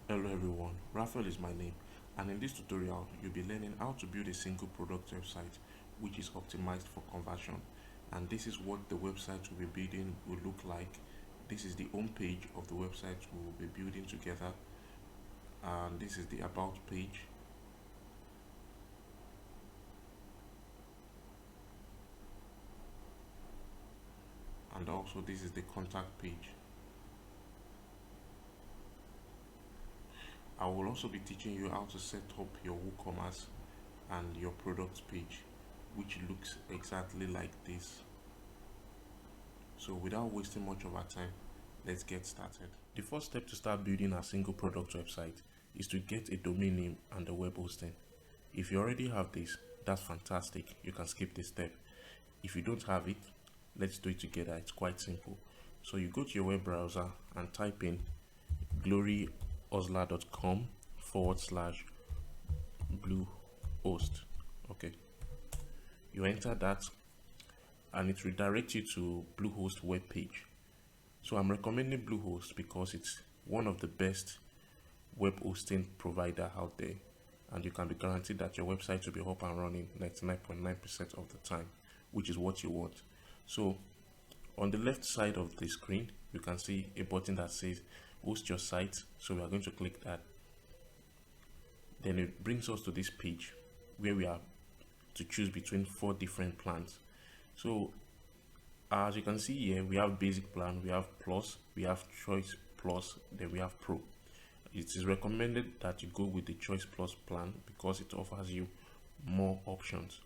Hello everyone, Raphael is my name, and in this tutorial you'll be learning how to build a single product website which is optimized for conversion. And this is what the website we'll be building will look like. This is the home page of the website we will be building together, and this is the about page. And also this is the contact page. I will also be teaching you how to set up your WooCommerce and your product page, which looks exactly like this. So without wasting much of our time, let's get started. The first step to start building a single product website is to get a domain name and a web hosting. If you already have this, that's fantastic. You can skip this step. If you don't have it, let's do it together. It's quite simple. So you go to your web browser and type in gloryosler.com/bluehost. Okay. You enter that and it redirects you to Bluehost web page. So I'm recommending Bluehost because it's one of the best web hosting provider out there, and you can be guaranteed that your website will be up and running 99.9% of the time, which is what you want. So on the left side of the screen, you can see a button that says host your site. So we are going to click that. Then it brings us to this page where we are to choose between 4 different plans. So as you can see here, we have basic plan, we have plus, we have choice plus, then we have pro. It is recommended that you go with the choice plus plan because it offers you more options.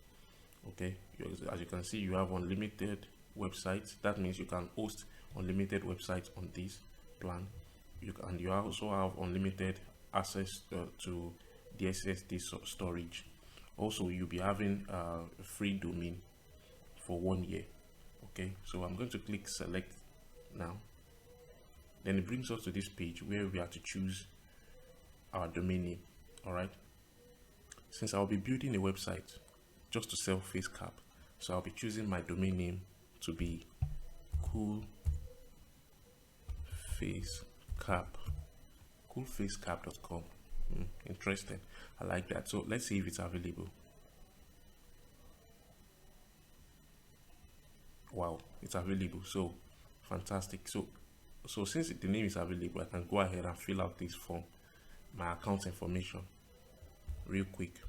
Okay, as you can see, you have unlimited websites. That means you can host unlimited websites on this plan. You also have unlimited access to the SSD storage. Also, you'll be having a free domain for 1 year. Okay, so I'm going to click select now. Then it brings us to this page where we have to choose our domain name. All right, since I'll be building a website just to sell face cap, so I'll be choosing my domain name to be coolfacecap.com. Interesting. I like that. So let's see if it's available. Wow, it's available. So fantastic. So since the name is available, I can go ahead and fill out this form, my account information, real quick.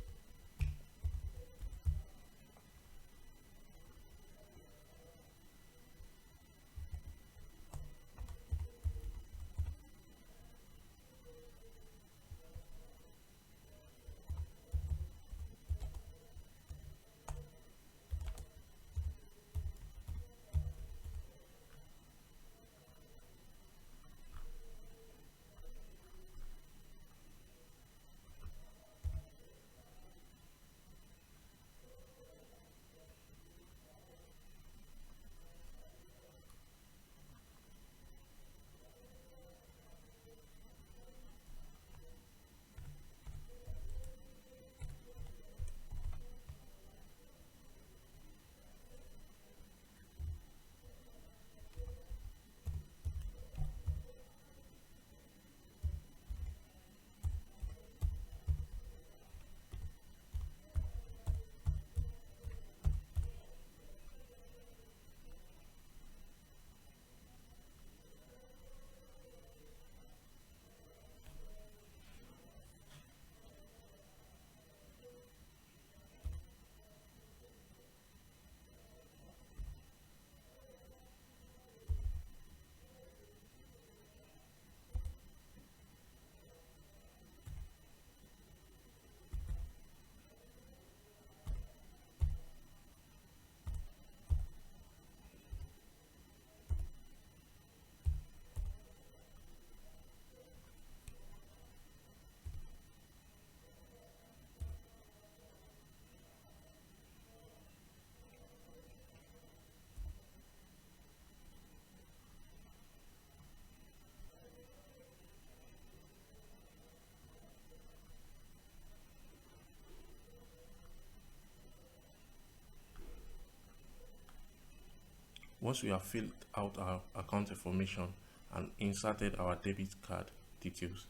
Once we have filled out our account information and inserted our debit card details,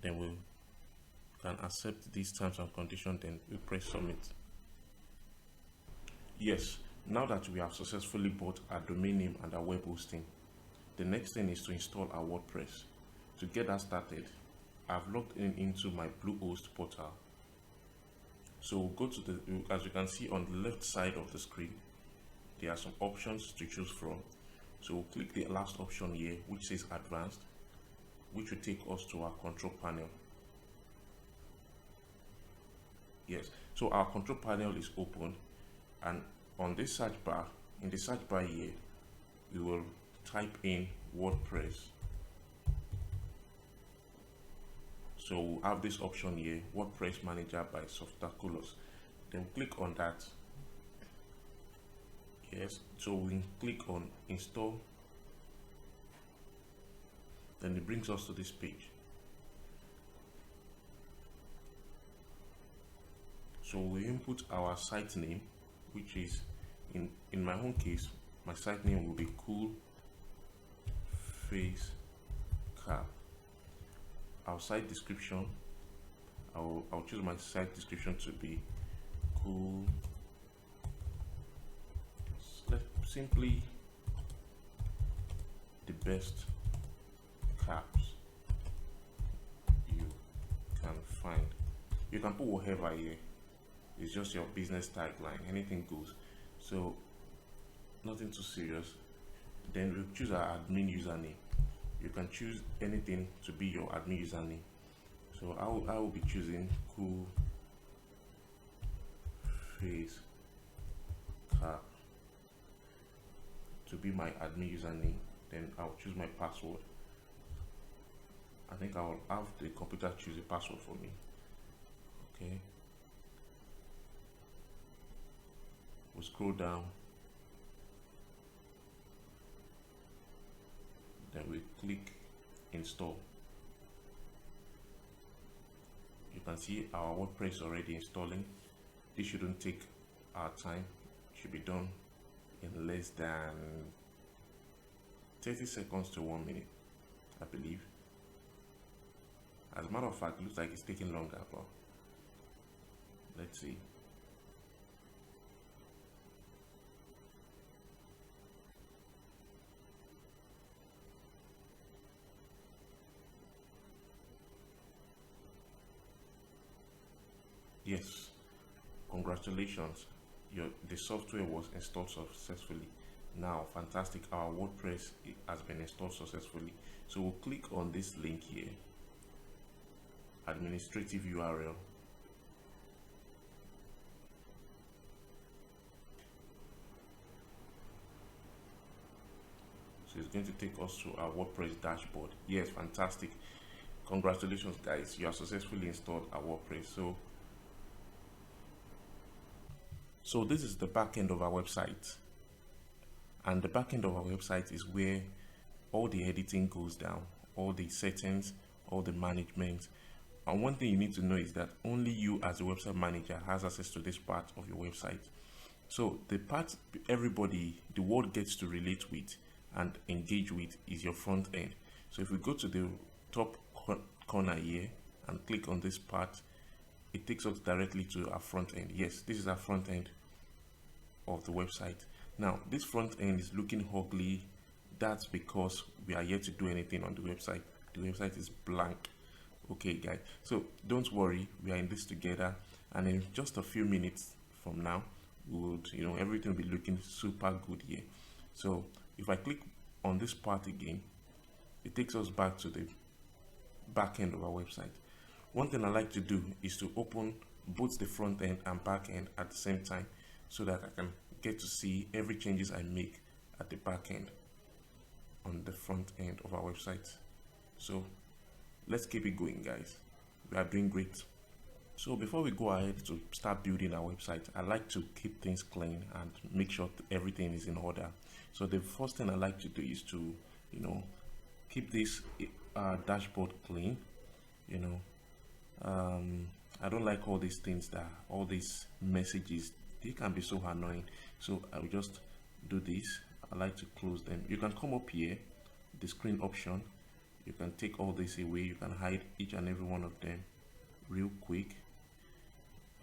Then we can accept these terms and conditions, then we press submit. Yes, now that we have successfully bought our domain name and our web hosting, the next thing is to install our WordPress. To get that started, I've logged into my Bluehost portal. So we'll go to the, as you can see on the left side of the screen, there are some options to choose from. So we'll click the last option here, which says advanced, which will take us to our control panel. Yes, so our control panel is open, and on this search bar, in the search bar here, we will type in WordPress. So we'll have this option here, WordPress Manager by Softaculous. Then click on that. Yes, so we click on install. Then it brings us to this page. So we input our site name, which is in my own case, my site name will be Cool Face Cap. Our site description, I'll choose my site description to be cool, simply the best caps you can find. You can put whatever here, it's just your business tagline, anything goes. So nothing too serious. Then we choose our admin username. You can choose anything to be your admin username. So I will be choosing Cool Face Cap to be my admin username. Then I'll choose my password. I think I will have the computer choose a password for me. Okay. We'll scroll down. Then we click install. You can see our WordPress already installing. This shouldn't take our time. It should be done in less than 30 seconds to 1 minute, I believe. As a matter of fact, it looks like it's taking longer, but let's see. Yes, congratulations, the software was installed successfully. Now, fantastic, our WordPress has been installed successfully. So we'll click on this link here, administrative URL. So it's going to take us to our WordPress dashboard. Yes, fantastic, congratulations guys, you have successfully installed our WordPress. So this is the back end of our website, and the back end of our website is where all the editing goes down, all the settings, all the management. And one thing you need to know is that only you as a website manager has access to this part of your website. So the part everybody, the world gets to relate with and engage with is your front end. So if we go to the top corner here and click on this part, it takes us directly to our front end. Yes, this is our front end of the website. Now this front end is looking ugly. That's because we are yet to do anything on the website. The website is blank. Okay guys, so don't worry, we are in this together, and in just a few minutes from now we would, everything will be looking super good here. So if I click on this part again, it takes us back to the back end of our website. One thing I like to do is to open both the front end and back end at the same time, so that I can get to see every changes I make at the back end on the front end of our website. So let's keep it going guys, we are doing great. So before we go ahead to start building our website, I like to keep things clean and make sure everything is in order. So the first thing I like to do is to keep this dashboard clean. I don't like all these things, that all these messages, they can be so annoying. So I will just do this. I like to close them. You can come up here, the screen option, You can take all this away. You can hide each and every one of them real quick,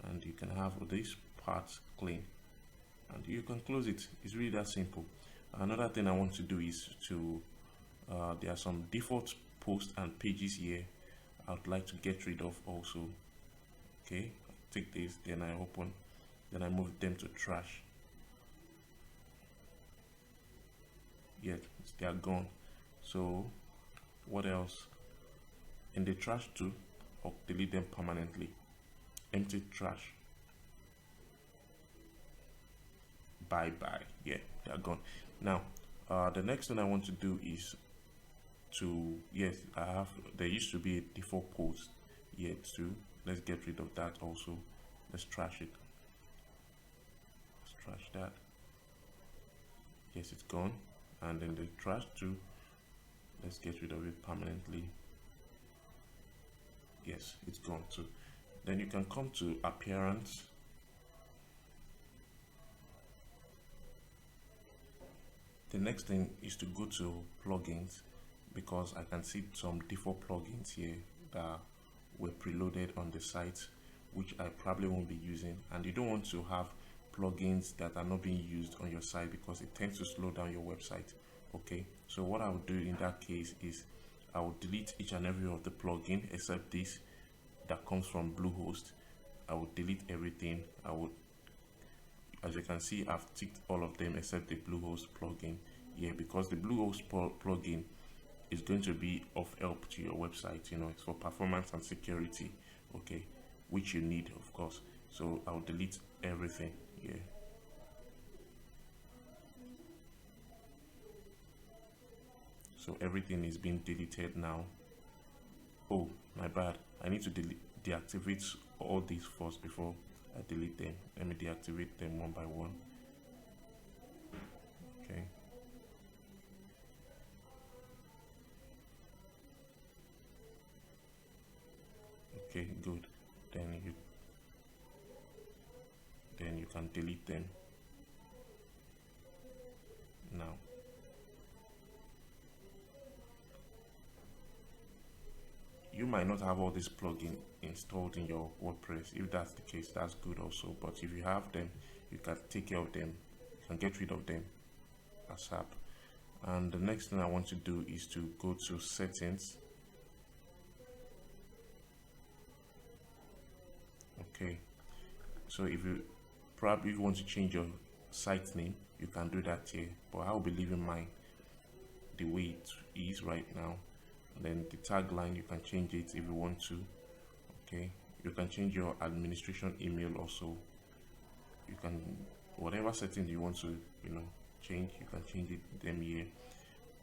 and you can have this part clean, and you can close it. It's really that simple. Another thing I want to do is to there are some default posts and pages here I would like to get rid of also. Okay, take this, then I open, then I move them to trash. Yeah, they are gone. So what else? In the trash too, or delete them permanently. Empty trash. Bye bye. Yeah, they are gone. Now the next thing I want to do is to, yes, I have, there used to be a default post here too. Let's get rid of that also. Let's trash it. Let's trash that. Yes, it's gone. And then the trash too, let's get rid of it permanently. Yes, it's gone too. Then you can come to appearance. The next thing is to go to plugins, because I can see some default plugins here that were preloaded on the site, which I probably won't be using, and you don't want to have plugins that are not being used on your site because it tends to slow down your website. Okay, so what I would do in that case is I will delete each and every of the plugin except this that comes from Bluehost. I will delete everything. I would, as you can see, I've ticked all of them except the Bluehost plugin here, because the Bluehost plugin is going to be of help to your website. You know, it's for performance and security, okay, which you need, of course. So I'll delete everything here. So everything is being deleted now. Oh, my bad. I need to deactivate all these first before I delete them. Let me deactivate them one by one. Okay. Okay, good. Then you can delete them now. You might not have all this plugin installed in your WordPress. If that's the case, that's good also. But if you have them, you can take care of them. You can get rid of them ASAP. And the next thing I want to do is to go to settings. Okay, so if you probably want to change your site name, you can do that here, but I will be leaving mine the way it is right now. And then the tagline, you can change it if you want to. Okay, you can change your administration email also. You can, whatever settings you want to, you know, change, you can change it them here.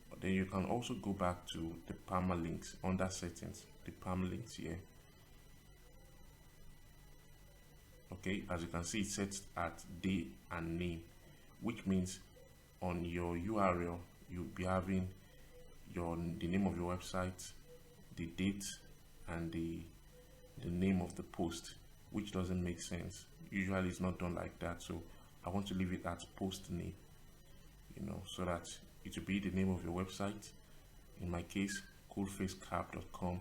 But then you can also go back to the permalinks under settings, the permalinks here. Okay, as you can see, it sets at day and name, which means on your URL you'll be having the name of your website, the date, and the name of the post, which doesn't make sense. Usually it's not done like that, so I want to leave it as post name, you know, so that it will be the name of your website. In my case, coolfacecap.com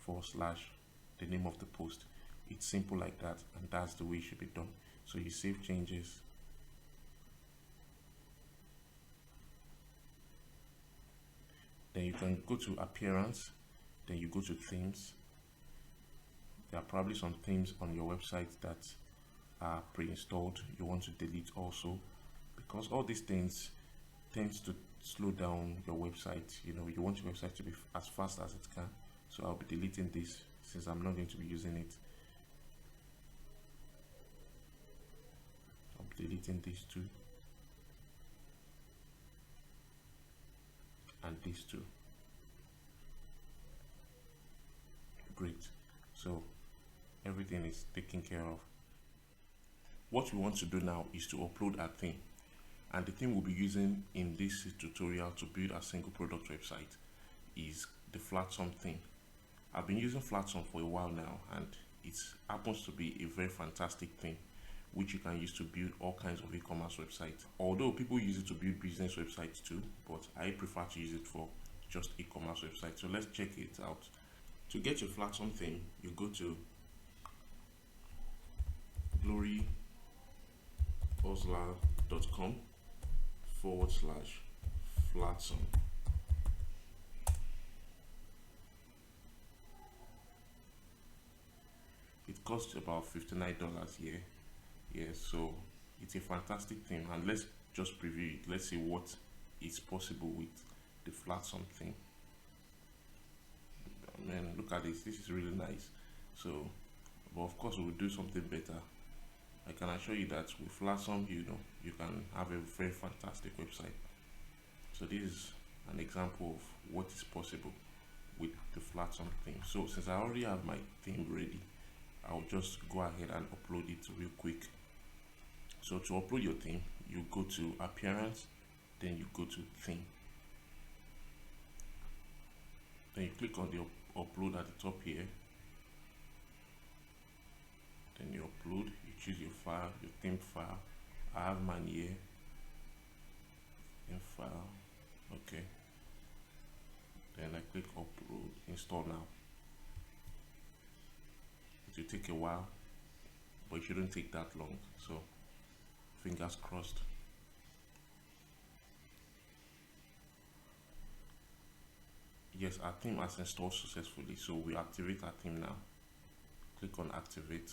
/ the name of the post. It's simple like that, and that's the way it should be done. So you save changes. Then you can go to appearance, then you go to themes. There are probably some themes on your website that are pre-installed you want to delete also, because all these things tends to slow down your website. You know, you want your website to be as fast as it can. So I'll be deleting this since I'm not going to be using it. I'll be deleting these two and these two. Great. So everything is taken care of. What we want to do now is to upload our theme, and the theme we'll be using in this tutorial to build a single product website is the Flatsome theme. I've been using Flatsome for a while now, and it happens to be a very fantastic theme which you can use to build all kinds of e-commerce websites. Although people use it to build business websites too, but I prefer to use it for just e-commerce website. So let's check it out. To get your Flatsome theme, you go to gloryoslar.com/Flatsome. It costs about $59 here. Yeah, so it's a fantastic theme, and let's just preview it. Let's see what is possible with the Flatsome theme. Man, look at this. This is really nice. So, but of course, we'll do something better. I can assure you that with Flatsome, you can have a very fantastic website. So this is an example of what is possible with the Flatsome theme. So since I already have my theme ready, I'll just go ahead and upload it real quick. So to upload your theme, you go to Appearance, then you go to Theme. Then you click on the upload at the top here. Then you upload, you choose your file, your theme file. I have mine here. Theme file, okay. Then I click upload, install now. It will take a while, but it shouldn't take that long. So fingers crossed. Yes, our theme has installed successfully, so we activate our theme now. Click on activate.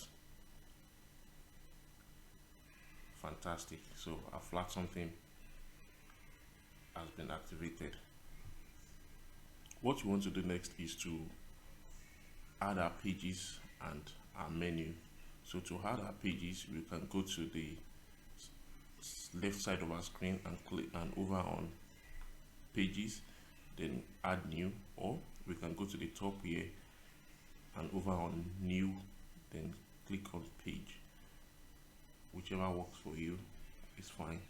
Fantastic. So our Flatsome theme has been activated. What we want to do next is to add our pages and our menu. So to add our pages, we can go to the left side of our screen and click and over on pages, then add new, or we can go to the top here and over on new, then click on page. Whichever works for you is fine.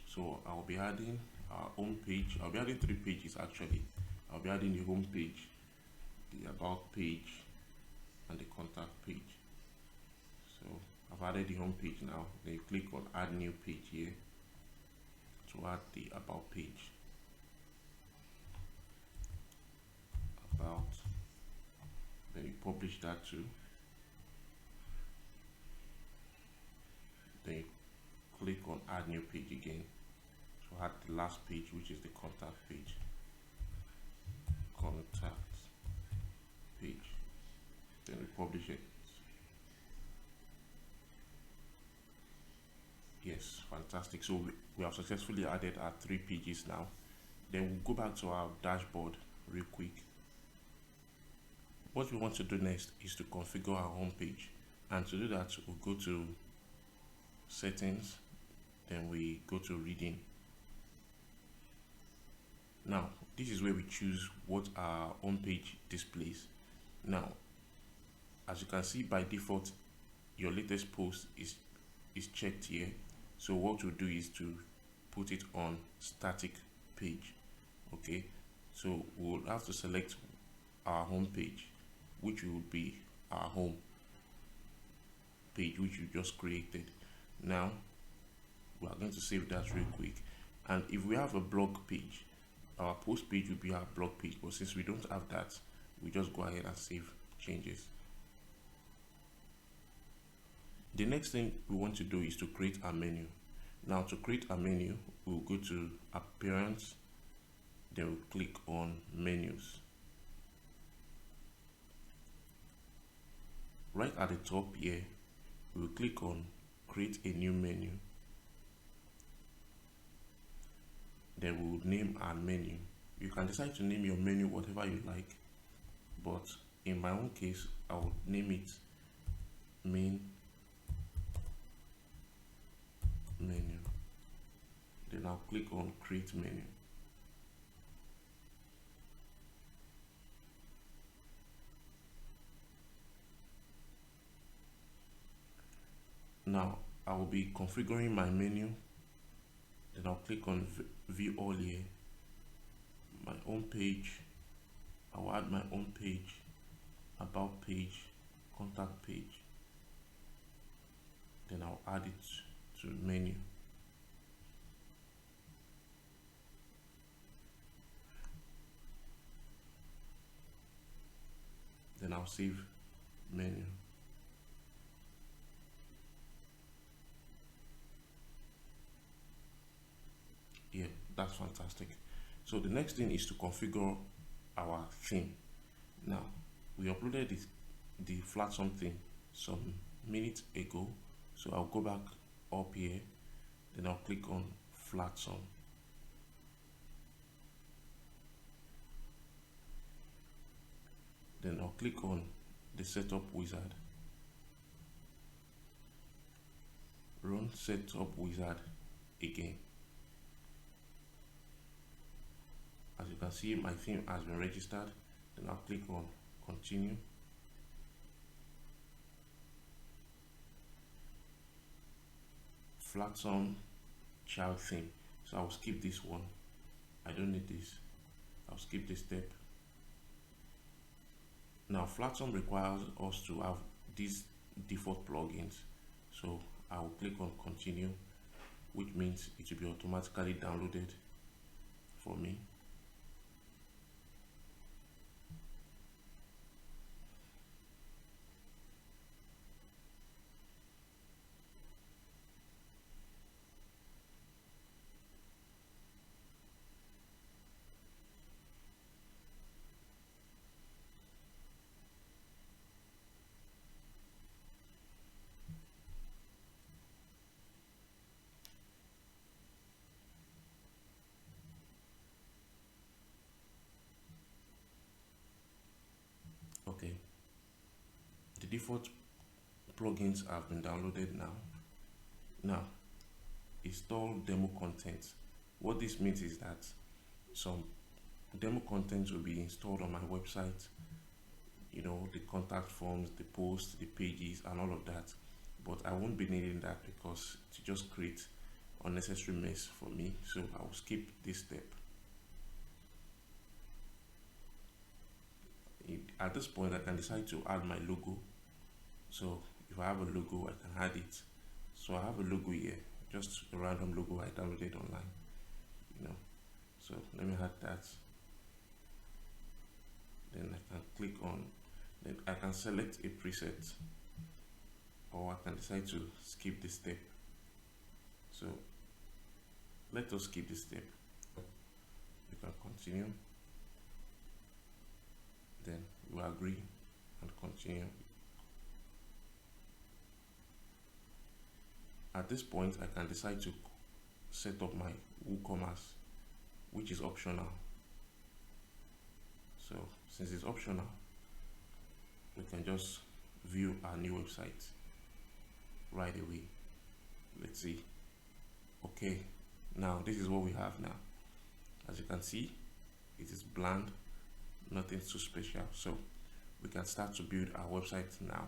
So I'll be adding our home page. I'll be adding 3 pages actually. I'll be adding the home page, the about page, and the contact page. So I've added the home page now. Then you click on add new page here to add the about page. About. Then you publish that too. Then you click on add new page again to add the last page, which is the contact page. Contact page. Then we publish it. Yes, fantastic. So we have successfully added our 3 pages now. Then we'll go back to our dashboard real quick. What we want to do next is to configure our home page, and to do that we'll go to settings, then we go to reading. Now this is where we choose what our home page displays. Now as you can see, by default your latest post is checked here. So what we'll do is to put it on static page. Okay, so we'll have to select our home page, which will be our home page which you just created. Now we are going to save that real quick, and if we have a blog page, our post page will be our blog page, but since we don't have that, we just go ahead and save changes. The next thing we want to do is to create a menu. Now to create a menu, we'll go to appearance, then we'll click on menus. Right at the top here, we'll click on create a new menu. Then we'll name our menu. You can decide to name your menu whatever you like, but in my own case, I will name it main menu. Then I'll click on create menu. Now I will be configuring my menu. Then I'll click on view all here, my home page. I will add my home page, about page, contact page. Then I'll add it to menu. I'll save menu. Yeah, that's fantastic. So the next thing is to configure our theme. Now, we uploaded the Flatsome theme some minutes ago, so I'll go back up here, then I'll click on Flatsome. Then I'll click on the setup wizard, run setup wizard again. As you can see, my theme has been registered. Then I'll click on continue. Flatsome child theme. So I'll skip this one. I don't need this. I'll skip this step. Now Flatsome requires us to have these default plugins. So I'll click on continue, which means it will be automatically downloaded for me. Okay, the default plugins have been downloaded now. Now, install demo content. What this means is that some demo content will be installed on my website, you know, the contact forms, the posts, the pages, and all of that. But I won't be needing that because it just creates unnecessary mess for me. So I will skip this step. At this point, I can decide to add my logo. So if I have a logo, I can add it. So I have a logo here, just a random logo I downloaded online, you know. So let me add that. Then I can click on, then I can select a preset, or I can decide to skip this step. So let us skip this step. You can continue. Then we agree and continue. At this point, I can decide to set up my WooCommerce, which is optional. So since it's optional, we can just view our new website right away. Let's see. Okay, now this is what we have now. As you can see, it is bland, nothing too special. So we can start to build our website now.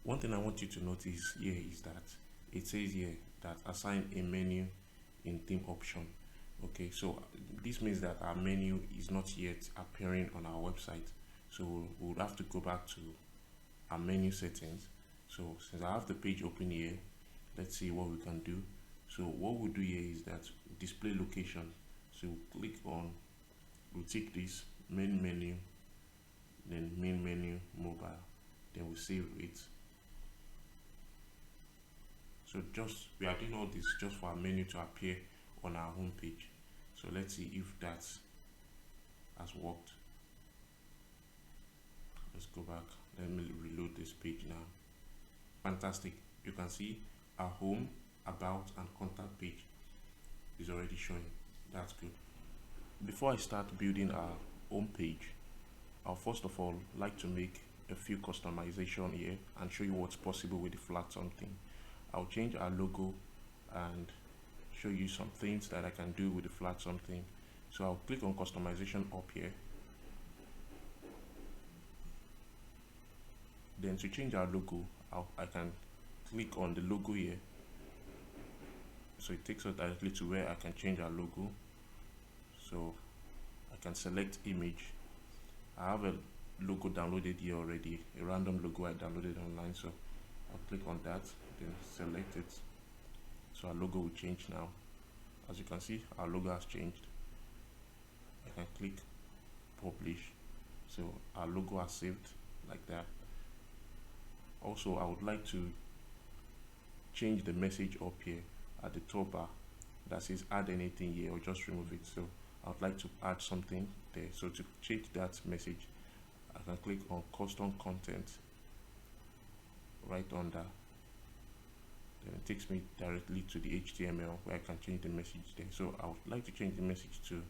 One thing I want you to notice here is that it says here that assign a menu in theme option. Okay, so this means that our menu is not yet appearing on our website. So we would have to go back to our menu settings. So since I have the page open here, let's see what we can do. So what we'll do here is that display location. So we'll click on, we'll tick this main menu, then main menu mobile, then we'll save it. So just we are doing all this just for our menu to appear on our home page. So let's see if that has worked. Let's go back. Let me reload this page now. Fantastic. You can see our home, about, and contact page is already showing. That's good. Before I start building our home page, I'll first of all like to make a few customization here and show you what's possible with the Flatsome thing. I'll change our logo and show you some things that I can do with the Flatsome thing. So I'll click on customization up here. Then to change our logo, I can click on the logo here. So it takes us directly to where I can change our logo. So I can select image. I have a logo downloaded here already, a random logo I downloaded online. So I'll click on that, then select it. So our logo will change now. As you can see, our logo has changed. I can click publish. So our logo are saved like that. Also, I would like to change the message up here at the top bar that says add anything here, or just remove it. So I would like to add something there. So to change that message, I can click on custom content right under. Then it takes me directly to the HTML where I can change the message there. So I would like to change the message to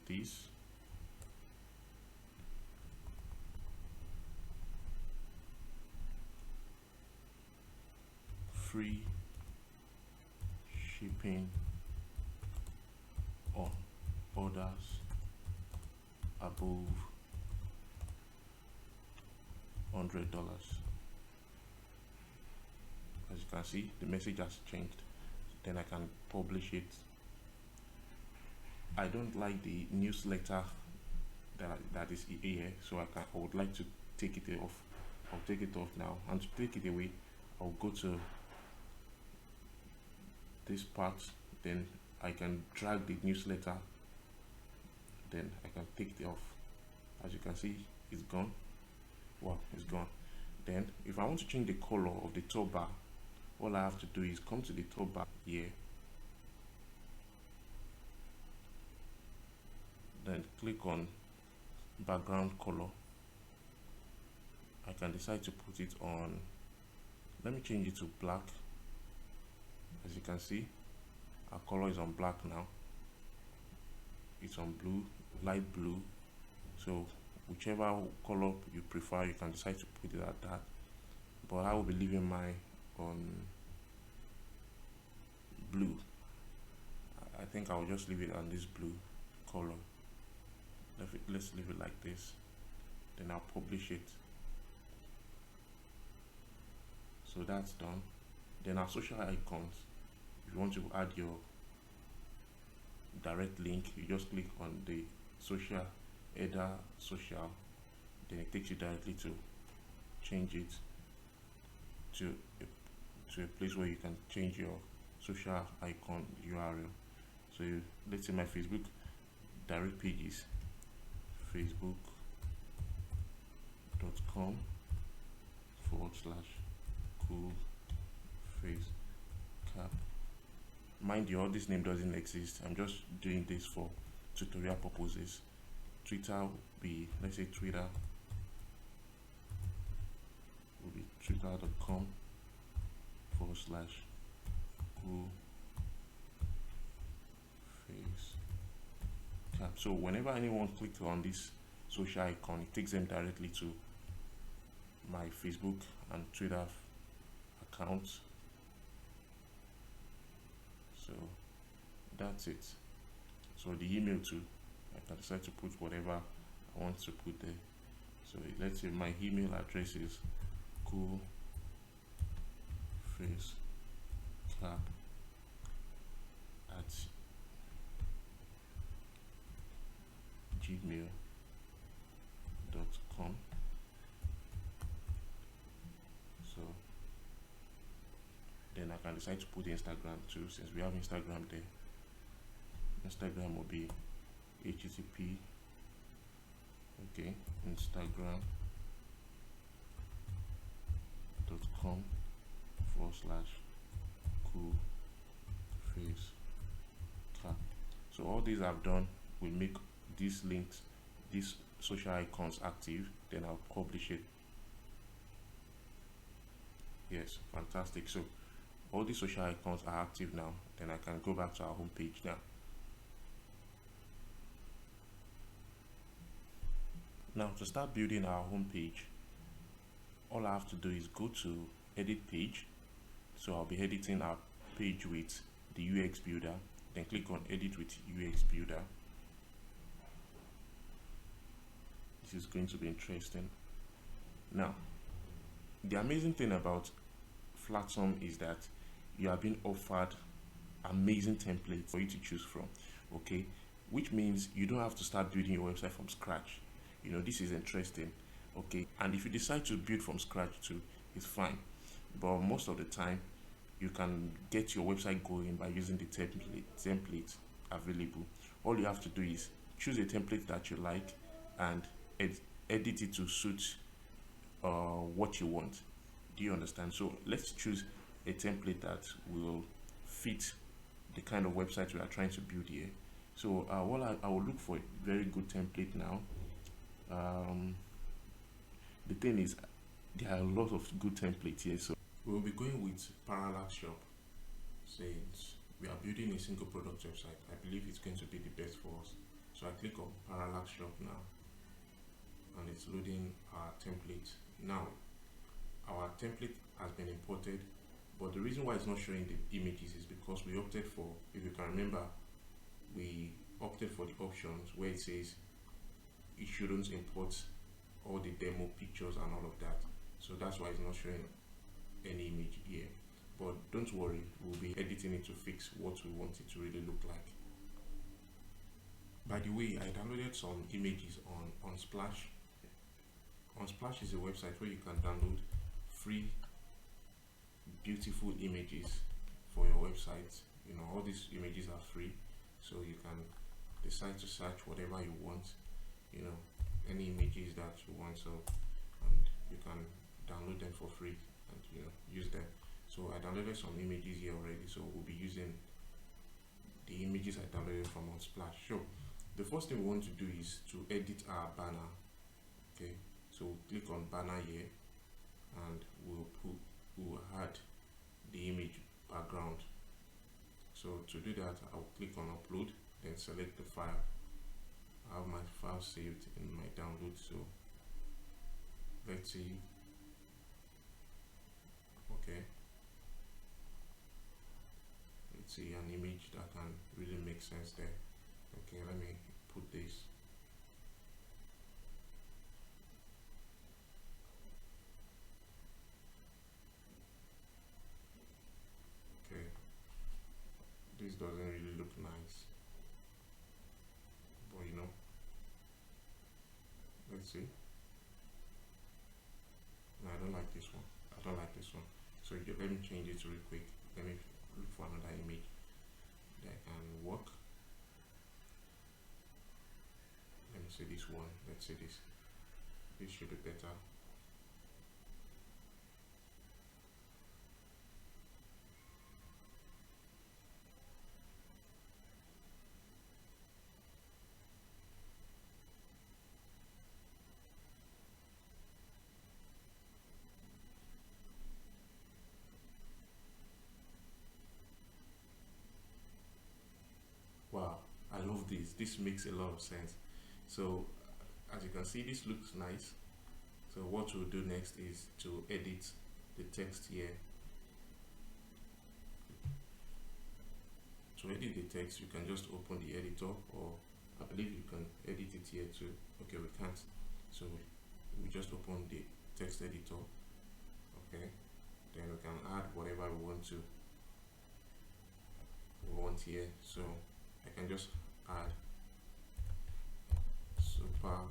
this. Free shipping on orders above $100. As you can see, the message has changed. Then I can publish it. I don't like the newsletter that is here, so I would like to take it off. I'll take it off now, and to take it away, I'll go to this part. Then I can drag the newsletter. Then I can take it off. As you can see, it's gone. Wow, it's gone. Then if I want to change the color of the top bar, all I have to do is come to the top bar here, then click on background color. I can decide to put it on, let me change it to black. As you can see, our color is on black now. It's on blue, light blue. So whichever color you prefer, you can decide to put it at that. But I will be leaving mine on blue. I think I'll just leave it on this blue color. Let's leave it like this. Then I'll publish it. So that's done. Then our social icons, if you want to add your direct link, you just click on the social header social, then it takes you directly to change it to a place where you can change your social icon URL. So let's say my Facebook direct page is facebook.com/cool face cap. Mind you, all this name doesn't exist. I'm just doing this for tutorial purposes. Twitter will be, let's say Twitter will be twitter.com/cool face cap. So whenever anyone clicks on this social icon, it takes them directly to my Facebook and Twitter accounts. So that's it. So the email too, I can decide to put whatever I want to put there. So let's say my email address is coolfacecap@gmail.com. So then I can decide to put Instagram too, since we have Instagram there. Instagram will be http instagram.com/cool face cap. So all these I've done will make these links, these social icons active. Then I'll publish it. Yes, fantastic. So all these social icons are active now. Then I can go back to our home page now. Now to start building our home page, all I have to do is go to edit page. So I'll be editing our page with the UX builder. Then click on edit with UX builder. This is going to be interesting. Now, the amazing thing about Flatsome is that you are being offered amazing templates for you to choose from, okay, which means you don't have to start building your website from scratch. You know, this is interesting, okay. And if you decide to build from scratch too, it's fine, but most of the time you can get your website going by using the template available. All you have to do is choose a template that you like and edit it to suit what you want. Do you understand? So let's choose a template that will fit the kind of website we are trying to build here. So I will look for a very good template now. The thing is, there are a lot of good templates here, so we will be going with Parallax Shop. Since we are building a single product website, I believe it's going to be the best for us. So I click on Parallax Shop now, and it's loading our template. Now our template has been imported, but the reason why it's not showing the images is because we opted for, if you can remember, we opted for the options where it says it shouldn't import all the demo pictures and all of that. So that's why it's not showing any image here. But don't worry, we'll be editing it to fix what we want it to really look like. By the way, I downloaded some images on Splash. On Splash is a website where you can download free beautiful images for your website. You know, all these images are free, so you can decide to search whatever you want, you know, any images that you want, so and you can download them for free and, you know, use them. So I downloaded some images here already, so we'll be using the images I downloaded from Unsplash. So the first thing we want to do is to edit our banner. Okay, so click on banner here, and we'll add the image background. So to do that, I'll click on upload, then select the file. I have my file saved in my download, so let's see. Okay, let's see an image that can really make sense there. Okay, let me put this. Okay, this doesn't really look nice, but you know, let's see. No, I don't like this one. I don't like this one. So let me change it real quick. Let me look for another image that can work. Let me see this one. Let's see this. This should be better. Wow, I love this. This makes a lot of sense. So as you can see, this looks nice. So what we'll do next is to edit the text here. To edit the text, you can just open the editor, or I believe you can edit it here too. Okay, we can't. So we just open the text editor. Okay, then we can add whatever we want here. So I can just add super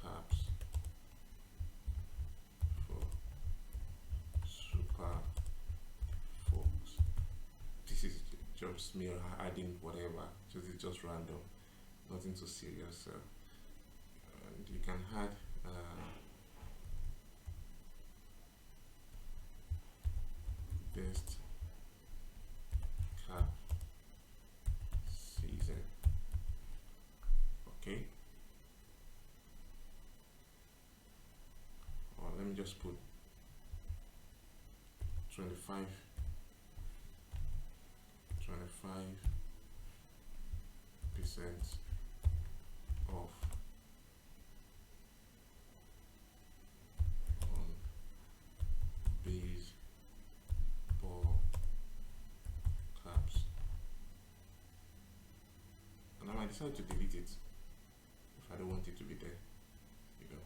caps for super folks. This is just me adding whatever, it's just random, nothing too serious. So and you can add best cap season. Okay, or let me just put 25% off on baseball caps. And now I decide to delete it if I don't want it to be there, you know.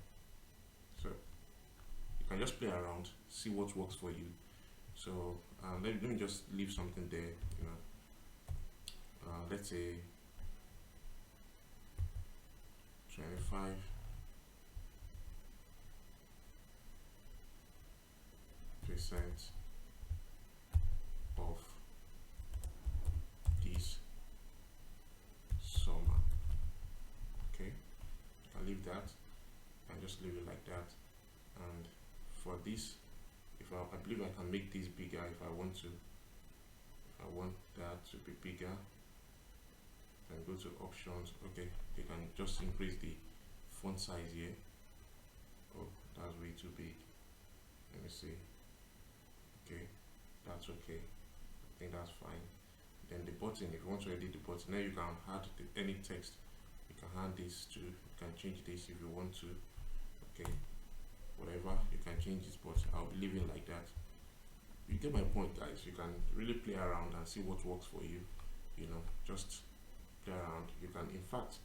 So you can just play around, see what works for you. So let me just leave something there, you know. Let's say 25% leave that and just leave it like that. And for this, if I believe I can make this bigger if I want to. If I want that to be bigger, then go to options. Okay, you can just increase the font size here. Oh, that's way too big. Let me see. Okay, that's okay. I think that's fine. Then the button, if you want to edit the button, then you can add any text. You can add this too. You can change this if you want to. Okay, whatever, you can change this, but I'll be leaving like that. You get my point, guys. You can really play around and see what works for you. You know, just play around. You can, in fact,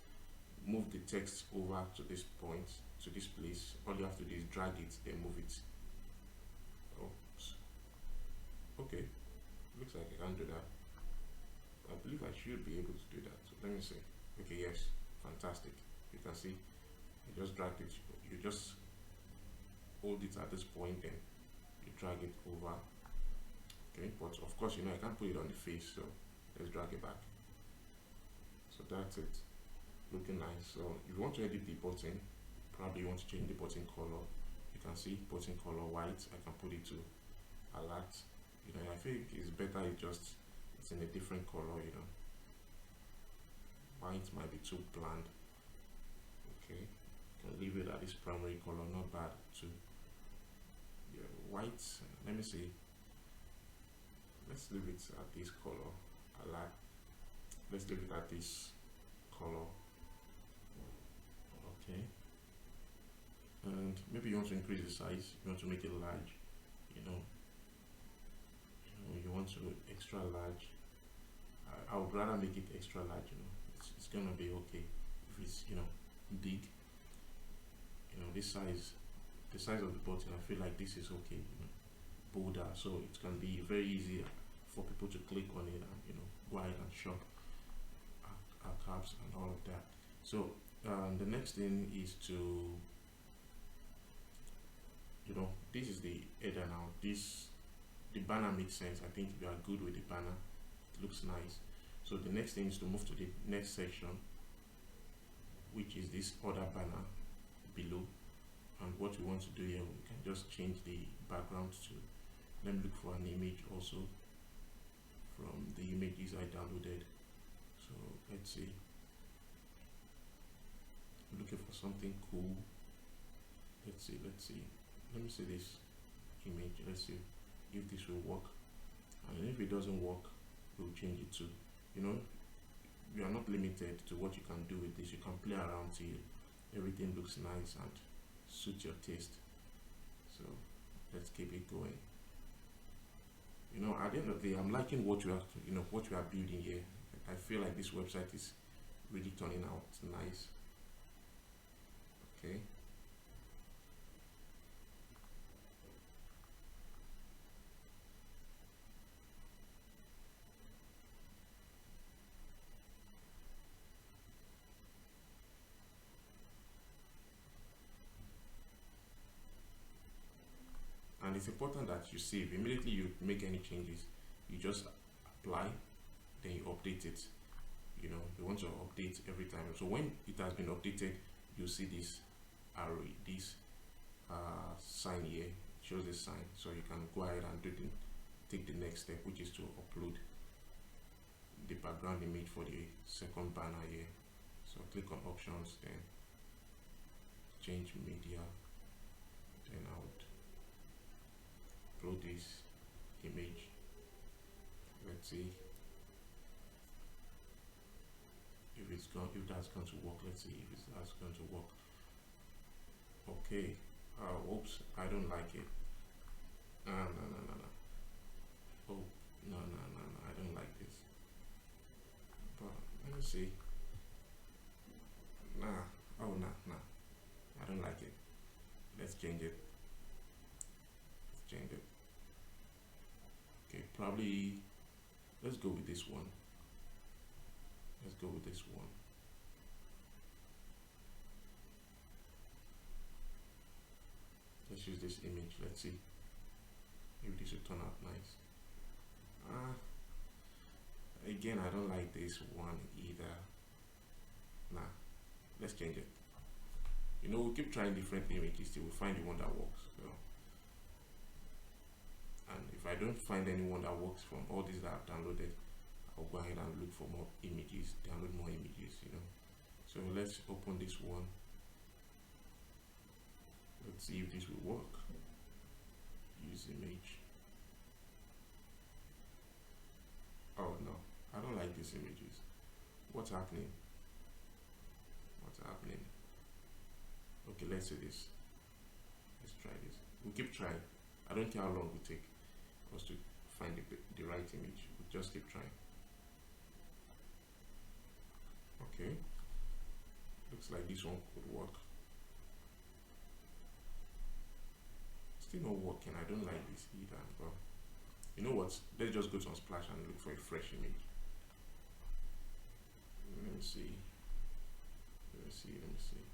move the text over to this point, to this place. All you have to do is drag it, then move it. Oops. Okay, looks like I can do that. I believe I should be able to do that. So let me see. Okay, yes, fantastic. You can see, you just drag it. You just hold it at this point, then you drag it over. Okay, but of course, you know, I can't put it on the face, so let's drag it back. So that's it, looking nice. So if you want to edit the button, probably you want to change the button color. You can see button color white. I can put it to alert. You know, I think it's better it's in a different color. You know, white might be too bland. Okay, you can leave it at this primary color, not bad too. Yeah, white. Let me see. Let's leave it at this color. Alert. Let's leave it at this color. Okay. And maybe you want to increase the size. You want to make it large. You know, you want to extra large. I would rather make it extra large. You know, it's gonna be okay if it's, you know, big. You know, this size, the size of the button, I feel like this is okay. You know, bolder, so it can be very easy for people to click on it and, you know, go ahead and shop our tabs and all of that. So the next thing is to, you know, this is the header now. The banner makes sense. I think we are good with the banner. It looks nice. So the next thing is to move to the next section, which is this other banner below. And what we want to do here, we can just change the background to, let me look for an image also from the images I downloaded. So let's see, I'm looking for something cool. Let's see, let me see this image. Let's see if this will work, and if it doesn't work, we'll change it to, you know, you are not limited to what you can do with this. You can play around till everything looks nice and suit your taste. So let's keep it going. You know, at the end of the day, I'm liking what you are, you know, what you are building here. I feel like this website is really turning out nice. Okay. And it's important that you save. Immediately you make any changes, you just apply, then you update it. You know, you want to update every time. So when it has been updated, you see this arrow, this sign here. It shows this sign, so you can go ahead and take the next step, which is to upload the background image for the second banner here. So click on options, then change media, then I would upload this image. Let's see if that's going to work. Let's see if that's going to work. Okay. Oops, I don't like it. No. Oh, no, I don't like this. But let me see. Nah. Oh, nah. I don't like it. Let's change it. Okay, probably let's go with this one. Let's use this image. Let's see if this will turn out nice. Again, I don't like this one either. Nah, let's change it. You know, we'll keep trying different images till we find the one that works. So, and if I don't find anyone that works from all these that I've downloaded, I'll go ahead and look for more images, download more images, you know. So let's open this one. Let's see if this will work. Use image. Oh no, I don't like these images. What's happening? What's happening? Okay, let's do this. Let's try this. We'll keep trying. I don't care how long we take us to find the right image. We'll just keep trying. Okay. Looks like this one could work. Still not working. I don't like this either. But you know what? Let's just go to Unsplash and look for a fresh image. Let me see. Let me see. Let me see.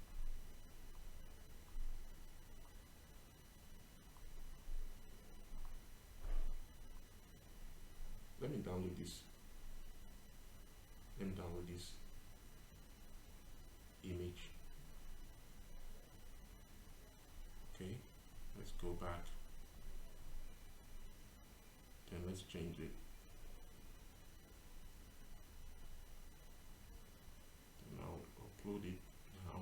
Let me download this. Let me download this image. Okay, let's go back. Then let's change it. Then I'll upload it now.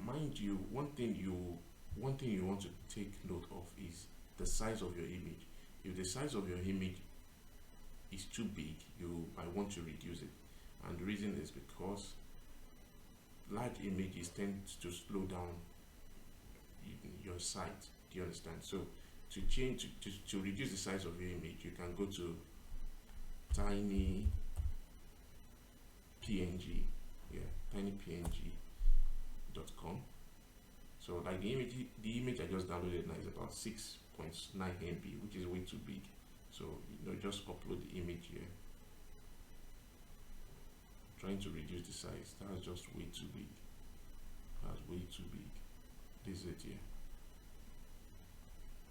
Mind you, one thing you want to take note of is the size of your image. If the size of your image is too big, you might want to reduce it. And the reason is because large images tend to slow down your site. Do you understand? So to change to reduce the size of your image, you can go to tiny png, tinypng.com. So like the image I just downloaded now is about 6.9 MB, which is way too big. So you know, just upload the image here. Trying to reduce the size. That's just way too big. That's way too big. This is it here.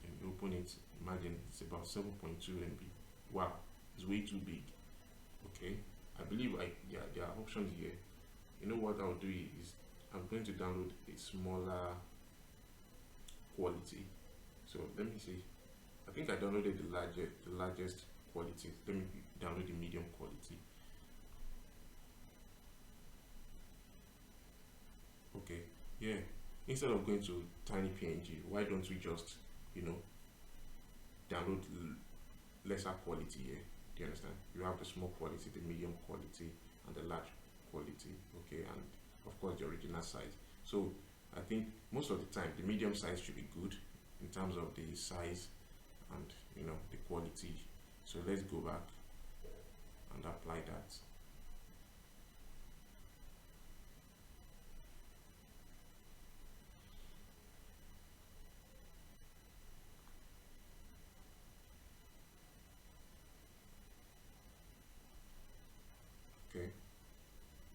And you open it. Imagine it's about 7.2 MB. Wow, it's way too big. Okay, I believe there are options here. You know what I'll do is I'm going to download a smaller quality. So let me see. I think I downloaded the largest quality. Let me download the medium quality. Okay, yeah. Instead of going to tiny PNG, why don't we just, you know, download lesser quality here? Do you understand? You have the small quality, the medium quality, and the large quality. Okay, and of course the original size. So I think most of the time the medium size should be good in terms of the size and, you know, the quality. So let's go back and apply that. Okay,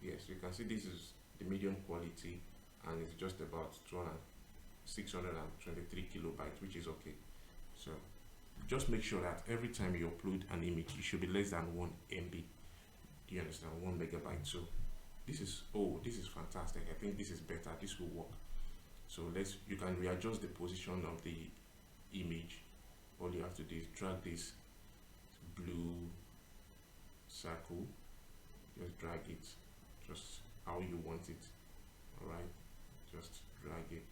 yes, you can see this is the medium quality and it's just about 623 kilobytes, which is okay. So just make sure that every time you upload an image, it should be less than 1 MB. Do you understand? 1 megabyte. So this is fantastic. I think this is better. This will work. So you can readjust the position of the image. All you have to do is drag this blue circle, just drag it just how you want it. All right, just drag it.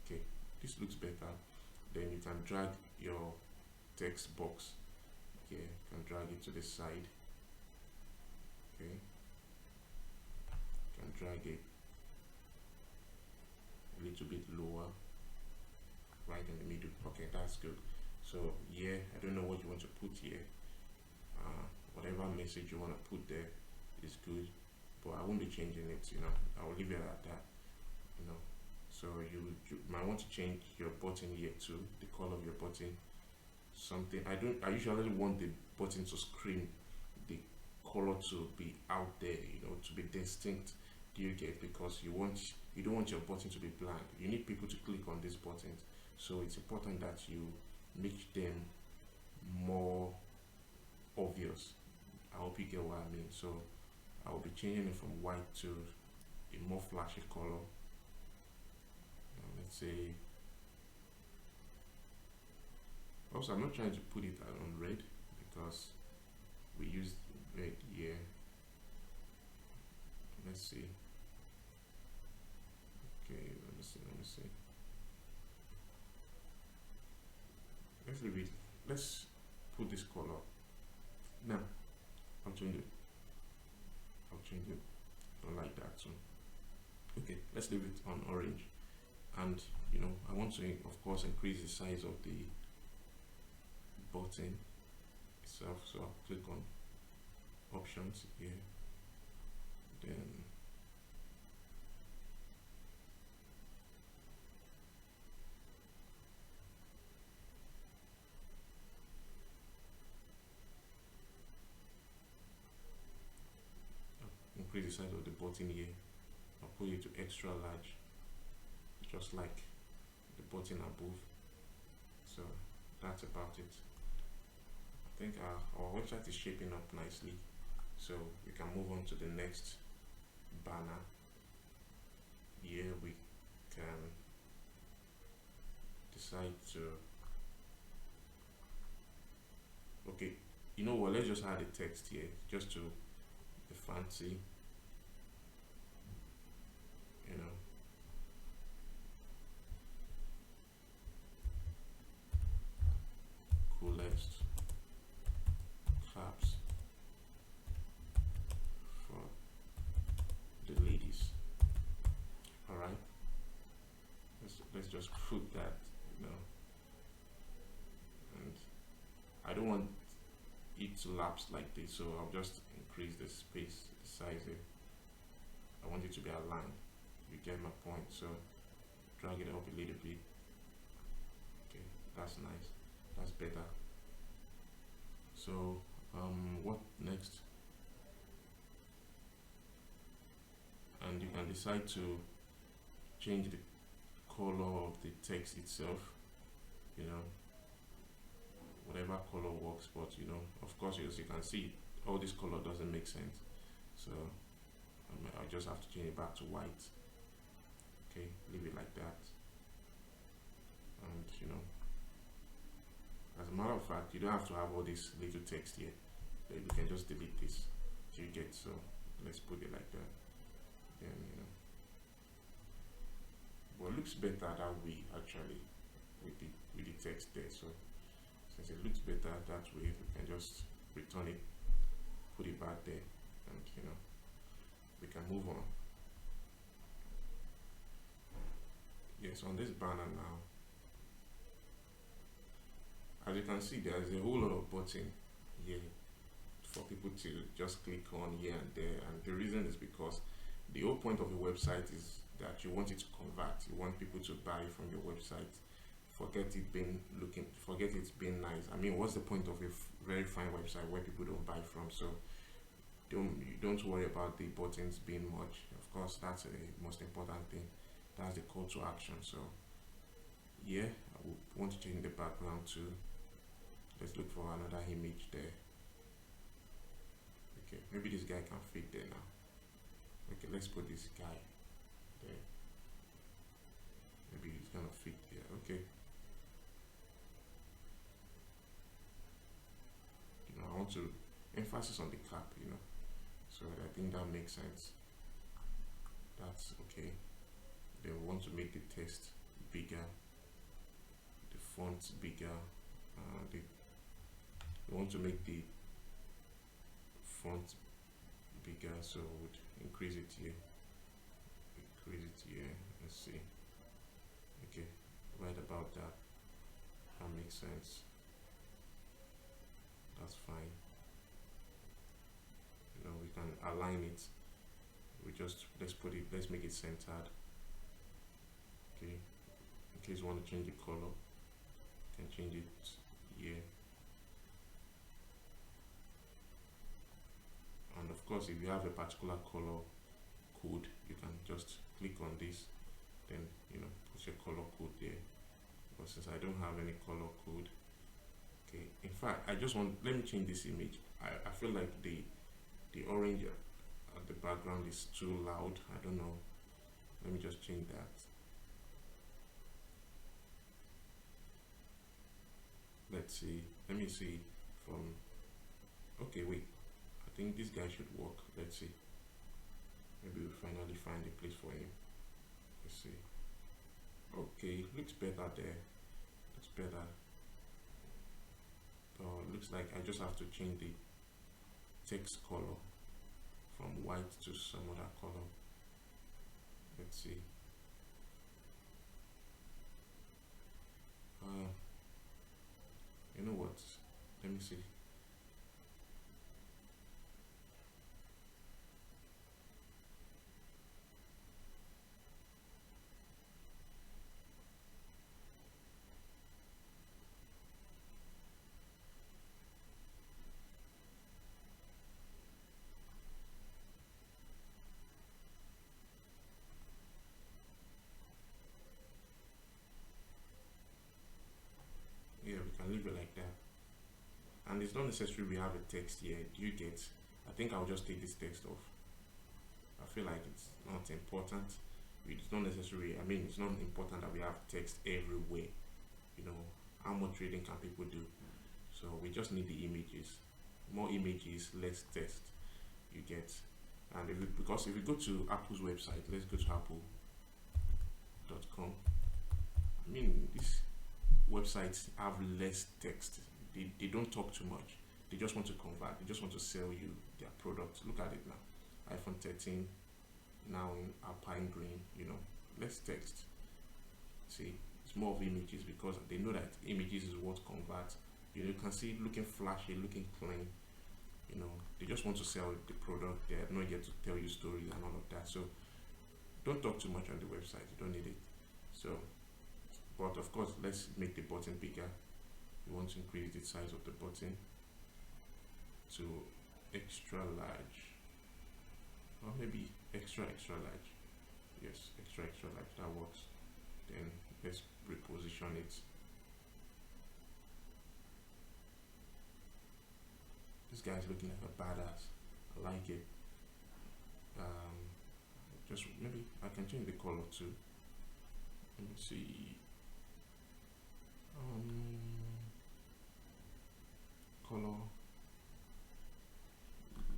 Okay, this looks better. Then you can drag your text box. Okay, you can drag it to the side. Okay, you can drag it a little bit lower, right in the middle. Okay, that's good. So yeah, I don't know what you want to put here. Whatever message you want to put there is good, but I won't be changing it. You know, I will leave it at that. You know, so you might want to change your button here too, the color of your button. Something I usually want the button to scream, the color to be out there, you know, to be distinct. Do you get? Because you don't want your button to be blank. You need people to click on these buttons, so it's important that you make them more obvious. I hope you get what I mean. So I will be changing it from white to a more flashy color. Let's say, also I'm not trying to put it on red because we used red here. Let's see. Okay, let me see. Let's leave it. Let's put this color. Now, I'll change it. Don't like that too. Okay, let's leave it on orange. And I want to, of course, increase the size of the button itself. So I'll click on options here. Then increase the size of the button here. I'll put it to extra large, just like the button above. So that's about it. I think our website is shaping up nicely, so we can move on to the next banner. Here we can decide to, okay, you know what, let's just add a text here just to be fancy. Coolest caps for the ladies. All right, let's just put that, and I don't want it to lapse like this, so I'll just increase the space, the size here. I want it to be aligned. You get my point? So drag it up a little bit. Okay, that's nice. That's better. So what next? And you can decide to change the color of the text itself, whatever color works, but of course, as you can see, all this color doesn't make sense, so I just have to change it back to white. Okay, leave it like that. And as a matter of fact, you don't have to have all this little text here. Then you can just delete this. So you get, so let's put it like that. Then well, it looks better that way actually with the text there. So since it looks better that way, we can just return it, put it back there, and we can move on. Yes, on this banner now, as you can see, there's a whole lot of button here for people to just click on here and there, and the reason is because the whole point of a website is that you want it to convert. You want people to buy from your website. Forget it being nice. I mean, what's the point of a very fine website where people don't buy from? So don't worry about the buttons being much. Of course, that's the most important thing. That's the call to action. So yeah, I would want to change the background too. Let's look for another image there. Okay, maybe this guy can fit there now. Okay, let's put this guy there. Maybe he's gonna fit there. Okay. I want to emphasis on the cap, so I think that makes sense. That's okay. Then we want to make the text bigger, the font bigger, we want to make the font bigger, so we would increase it here. Let's see. Okay, right about that. That makes sense. That's fine. We can align it. Let's make it centered. Okay, in case you want to change the color, you can change it here. And of course, if you have a particular color code, you can just click on this, then put your color code there. But since I don't have any color code, Okay, in fact, I just want, let me change this image. I feel like the orange at the background is too loud. I don't know. Let me just change that. Let's see. Let me see from, okay, wait. I think this guy should work. Let's see. Maybe we'll finally find a place for him. Let's see. Okay, looks better there. Looks better. Looks like I just have to change the text color from white to some other color. Let's see. You know what? Let me see. Yeah, we can leave it like that. And it's not necessary we have a text here. Do you get? I think I'll just take this text off. I feel like it's not important. It's not necessary. I mean, it's not important that we have text everywhere. You know, how much trading can people do? So we just need the images. More images, less text. You get? And because if you go to Apple's website, let's go to apple.com. I mean, these websites have less text. They don't talk too much. They just want to convert. They just want to sell you their product. Look at it now. iPhone 13 now in alpine green. You know, less text. See, it's more of images because they know that images is what converts. You know, you can see it looking flashy, looking clean. You know, they just want to sell the product. They're not here to tell you stories and all of that. So don't talk too much on the website. You don't need it. So, but of course, let's make the button bigger. We want to increase the size of the button to extra large, or maybe extra large. Yes, extra large. That works. Then let's reposition it. This guy's looking like a badass. I like it. Just maybe I can change the color too. Let me see. Color.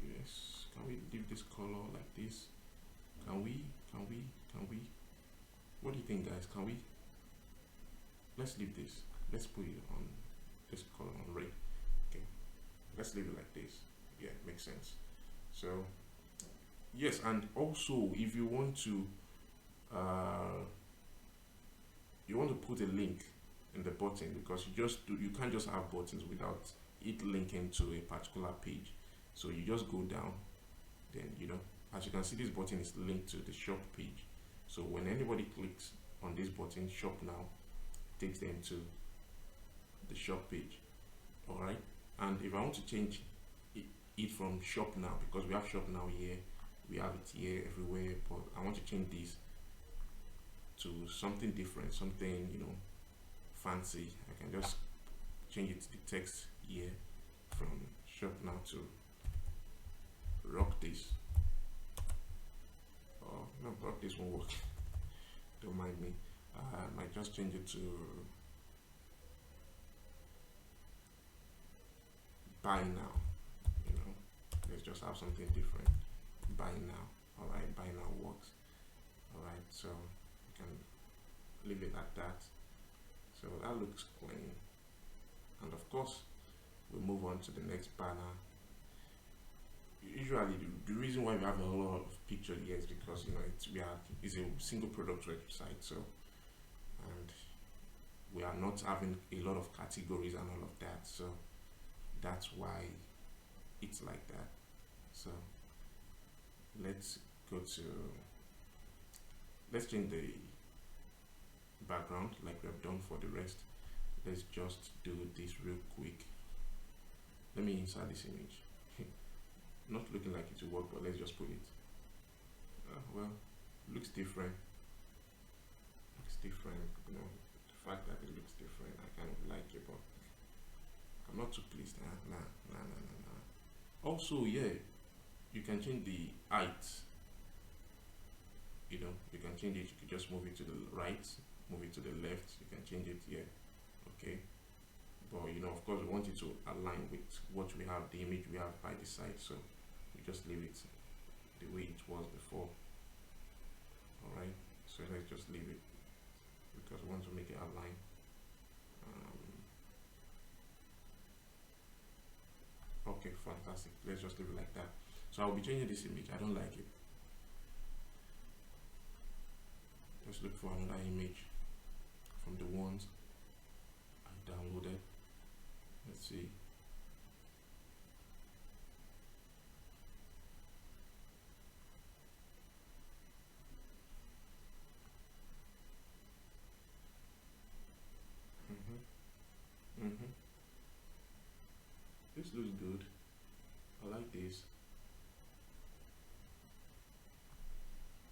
Yes. Can we leave this color like this? Can we? What do you think, guys? Can we? Let's leave this. Let's put it on this color on red. Okay. Let's leave it like this. Yeah, makes sense. So yes, and also if you want to put a link in the button, because you can't just have buttons without it linking to a particular page. So you just go down, then you know, as you can see, this button is linked to the shop page. So when anybody clicks on this button, shop now, takes them to the shop page. All right. And if I want to change it from shop now, because we have shop now here, we have it here everywhere, but I want to change this to something different, something, you know, fancy. I can just change it to the text here from shop now to rock this. Oh no, rock this won't work. Don't mind me. I might just change it to buy now. You know, let's just have something different. Buy now. All right, buy now works. All right, so you can leave it at that. So that looks clean. And of course, we move on to the next banner. Usually, the reason why we have a lot of picture here is because, you know, it's a single product website. So, and we are not having a lot of categories and all of that. So that's why it's like that. So let's change the background like we have done for the rest. Let's just do this real quick. Let me insert this image. Not looking like it will work, but let's just put it. Well, looks different. You know, the fact that it looks different, I kind of like it, but I'm not too pleased. Nah. Also, yeah, you can change the height. You know, you can change it. You can just move it to the right, move it to the left. You can change it here. Okay. But you know, of course, we want it to align with what we have, the image we have by the side. So we just leave it the way it was before. All right. So let's just leave it because we want to make it align. Okay, fantastic. Let's just leave it like that. So I'll be changing this image. I don't like it. Let's look for another image from the ones I downloaded. Let's see. This looks good. I like this.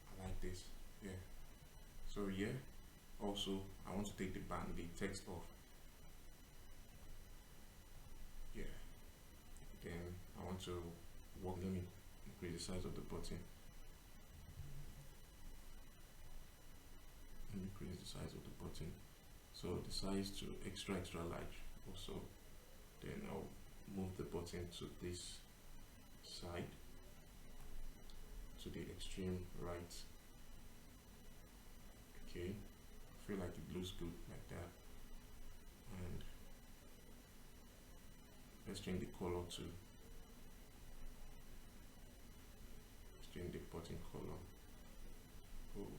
I like this. Yeah. So yeah. Also, I want to take the text off. Yeah. Then I want to let me increase the size of the button. Let me increase the size of the button. So the size to extra large also. Then I'll move the button to this side, to the extreme right. Okay, I feel like it looks good like that. And let's change the color to, let's change the button color. Oh,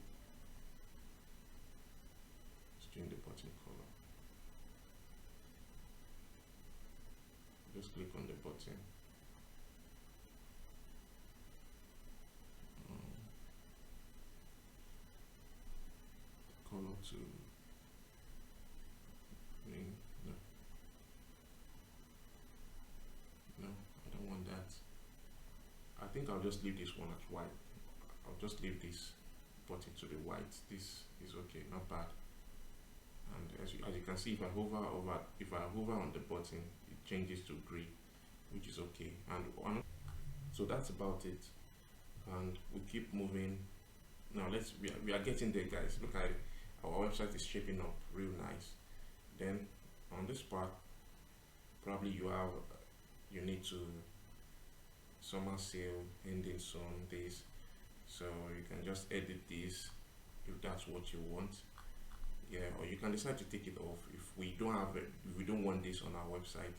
let's change the button color. Just click on the button. Color to green. No, I don't want that. I think I'll just leave this one as white. I'll just leave this button to the white. This is okay, not bad. And as you can see, if I hover on the button, it changes to gray, which is okay. And so that's about it. And we keep moving. Now we are getting there, guys. Look at it. Our website is shaping up real nice. Then on this part, probably you need to summer sale ending soon this. So you can just edit this if that's what you want. Yeah, or you can decide to take it off. If we don't want this on our website,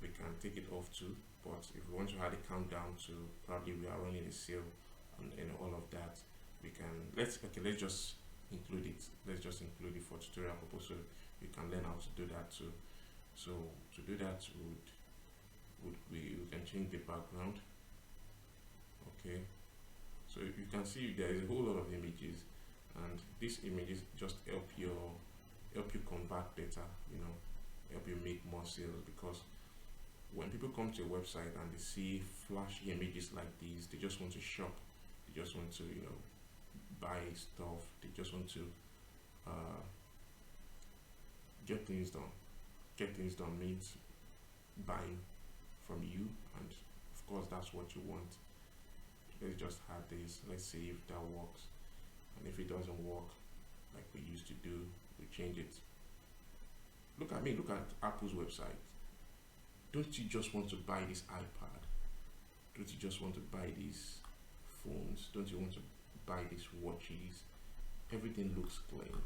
we can take it off too. But if we want to add a countdown to probably we are running a sale and all of that, we can let's just include it. Let's just include it for tutorial purpose, so you can learn how to do that too. So to do that, we can change the background. Okay, so you can see there is a whole lot of images, and these images just help you convert better, you know, help you make more sales. Because when people come to your website and they see flashy images like these, they just want to shop, they just want to, you know, buy stuff, they just want to get things done. Get things done means buying from you, and of course that's what you want. Let's just add this. Let's see if that works, and if it doesn't work like we used to do, we change it. Look at me, look at Apple's website. Don't you just want to buy this iPad? Don't you just want to buy these phones? Don't you want to buy these watches? Everything looks clean,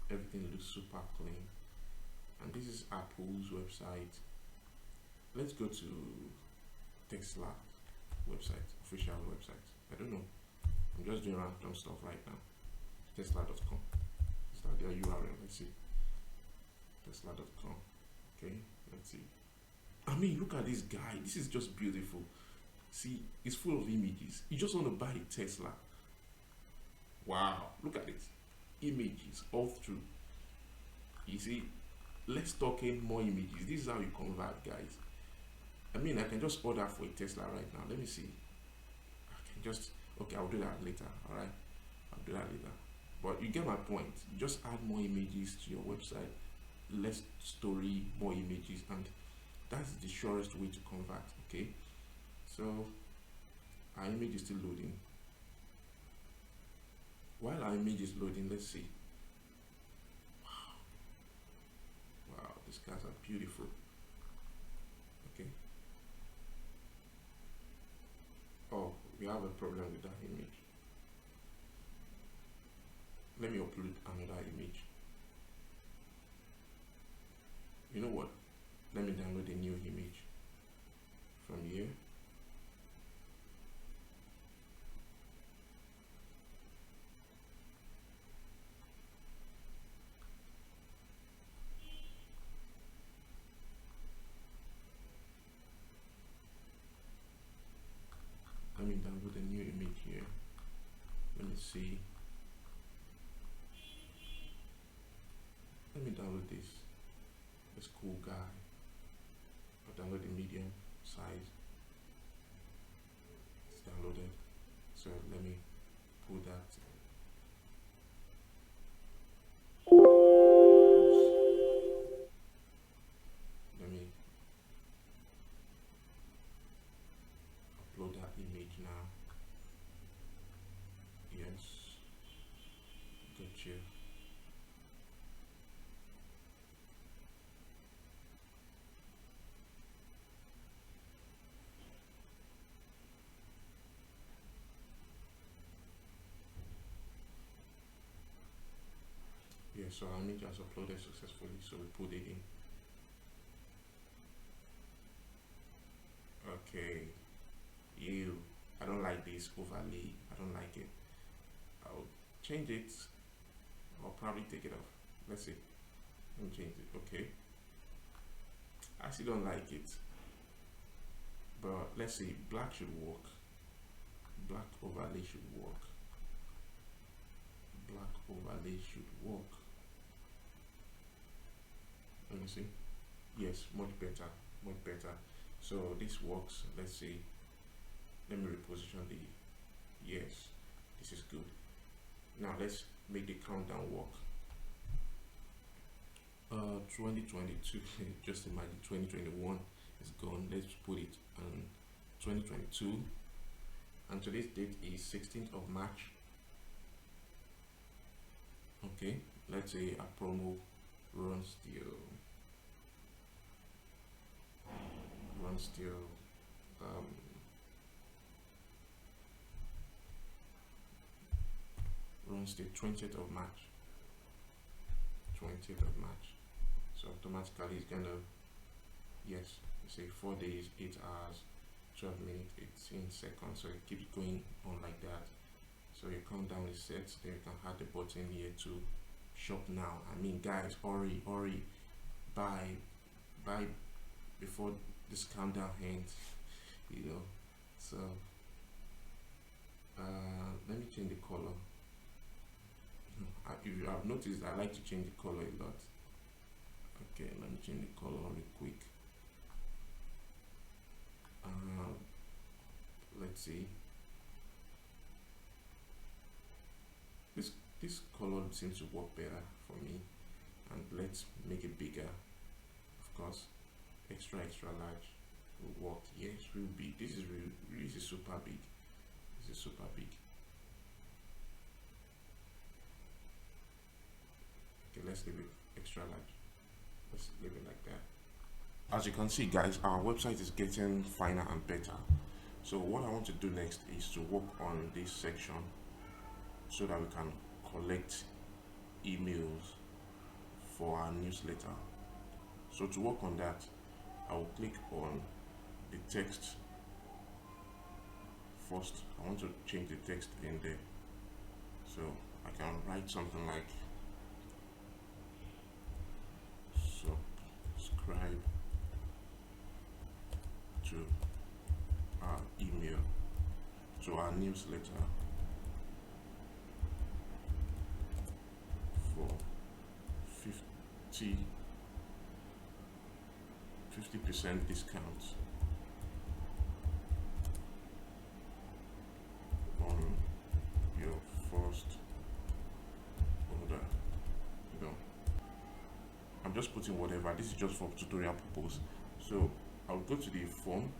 everything looks super clean. And this is Apple's website. Let's go to Tesla website, official website. I don't know, I'm just doing random stuff right now. Tesla.com. Is that their URL? Let's see. Tesla.com. Okay, let's see. I mean, look at this guy. This is just beautiful. See, it's full of images. You just want to buy a Tesla. Wow, look at it. Images all through. You see, let's talk in more images. This is how you convert, guys. I mean, I can just order for a Tesla right now. Let me see. I can just, okay, I'll do that later. All right, I'll do that later. But you get my point. Just add more images to your website, less story, more images, and that's the surest way to convert. Okay, so our image is still loading. While our image is loading, let's see. Wow, these cars are beautiful. Okay. Oh, we have a problem with that image. Let me upload another image. You know what? Let me download a new image from here. Let me download a new image here. Let me see. Let me download this cool guy. I'll download the medium size. It's downloaded. So let me pull that. Oops. Let me upload that image now. Yes. Got you. Yeah, so our image has uploaded successfully, so we put it in. Okay, I don't like this overlay. I don't like it. I'll change it. I'll probably take it off. Let's see. Let me change it. Okay. I still don't like it. But let's see. Black should work. Black overlay should work. Black overlay should work. Let me see. Yes, much better. Much better. So this works. Let's see. Let me reposition the. Yes, this is good. Now let's make the countdown work. 2022. Just imagine 2021 is gone. Let's put it on 2022, and today's date is 16th of March. Okay, let's say a promo runs till runs till 20th of March. 20th of March. So automatically it's gonna, yes, say 4 days, 8 hours, 12 minutes, 18 seconds. So it keeps going on like that. So your countdown is set. Then you can add the button here to shop now. I mean, guys, hurry, buy before this countdown ends. You know. So let me change the color. If you have noticed, I like to change the color a lot. Okay, let me change the color real quick. Let's see. This color seems to work better for me, and let's make it bigger. Of course, extra large will work. Yes, real big. This is really super big. This is super big. Okay, let's leave it extra large. Let's leave it like that. As you can see, guys, our website is getting finer and better. So what I want to do next is to work on this section so that we can collect emails for our newsletter. So to work on that, I will click on the text first. I want to change the text in there, so I can write something like subscribe to our email, to our newsletter for 50% discount on your first order. You know, I'm just putting whatever. This is just for tutorial purpose, So I'll go to the form,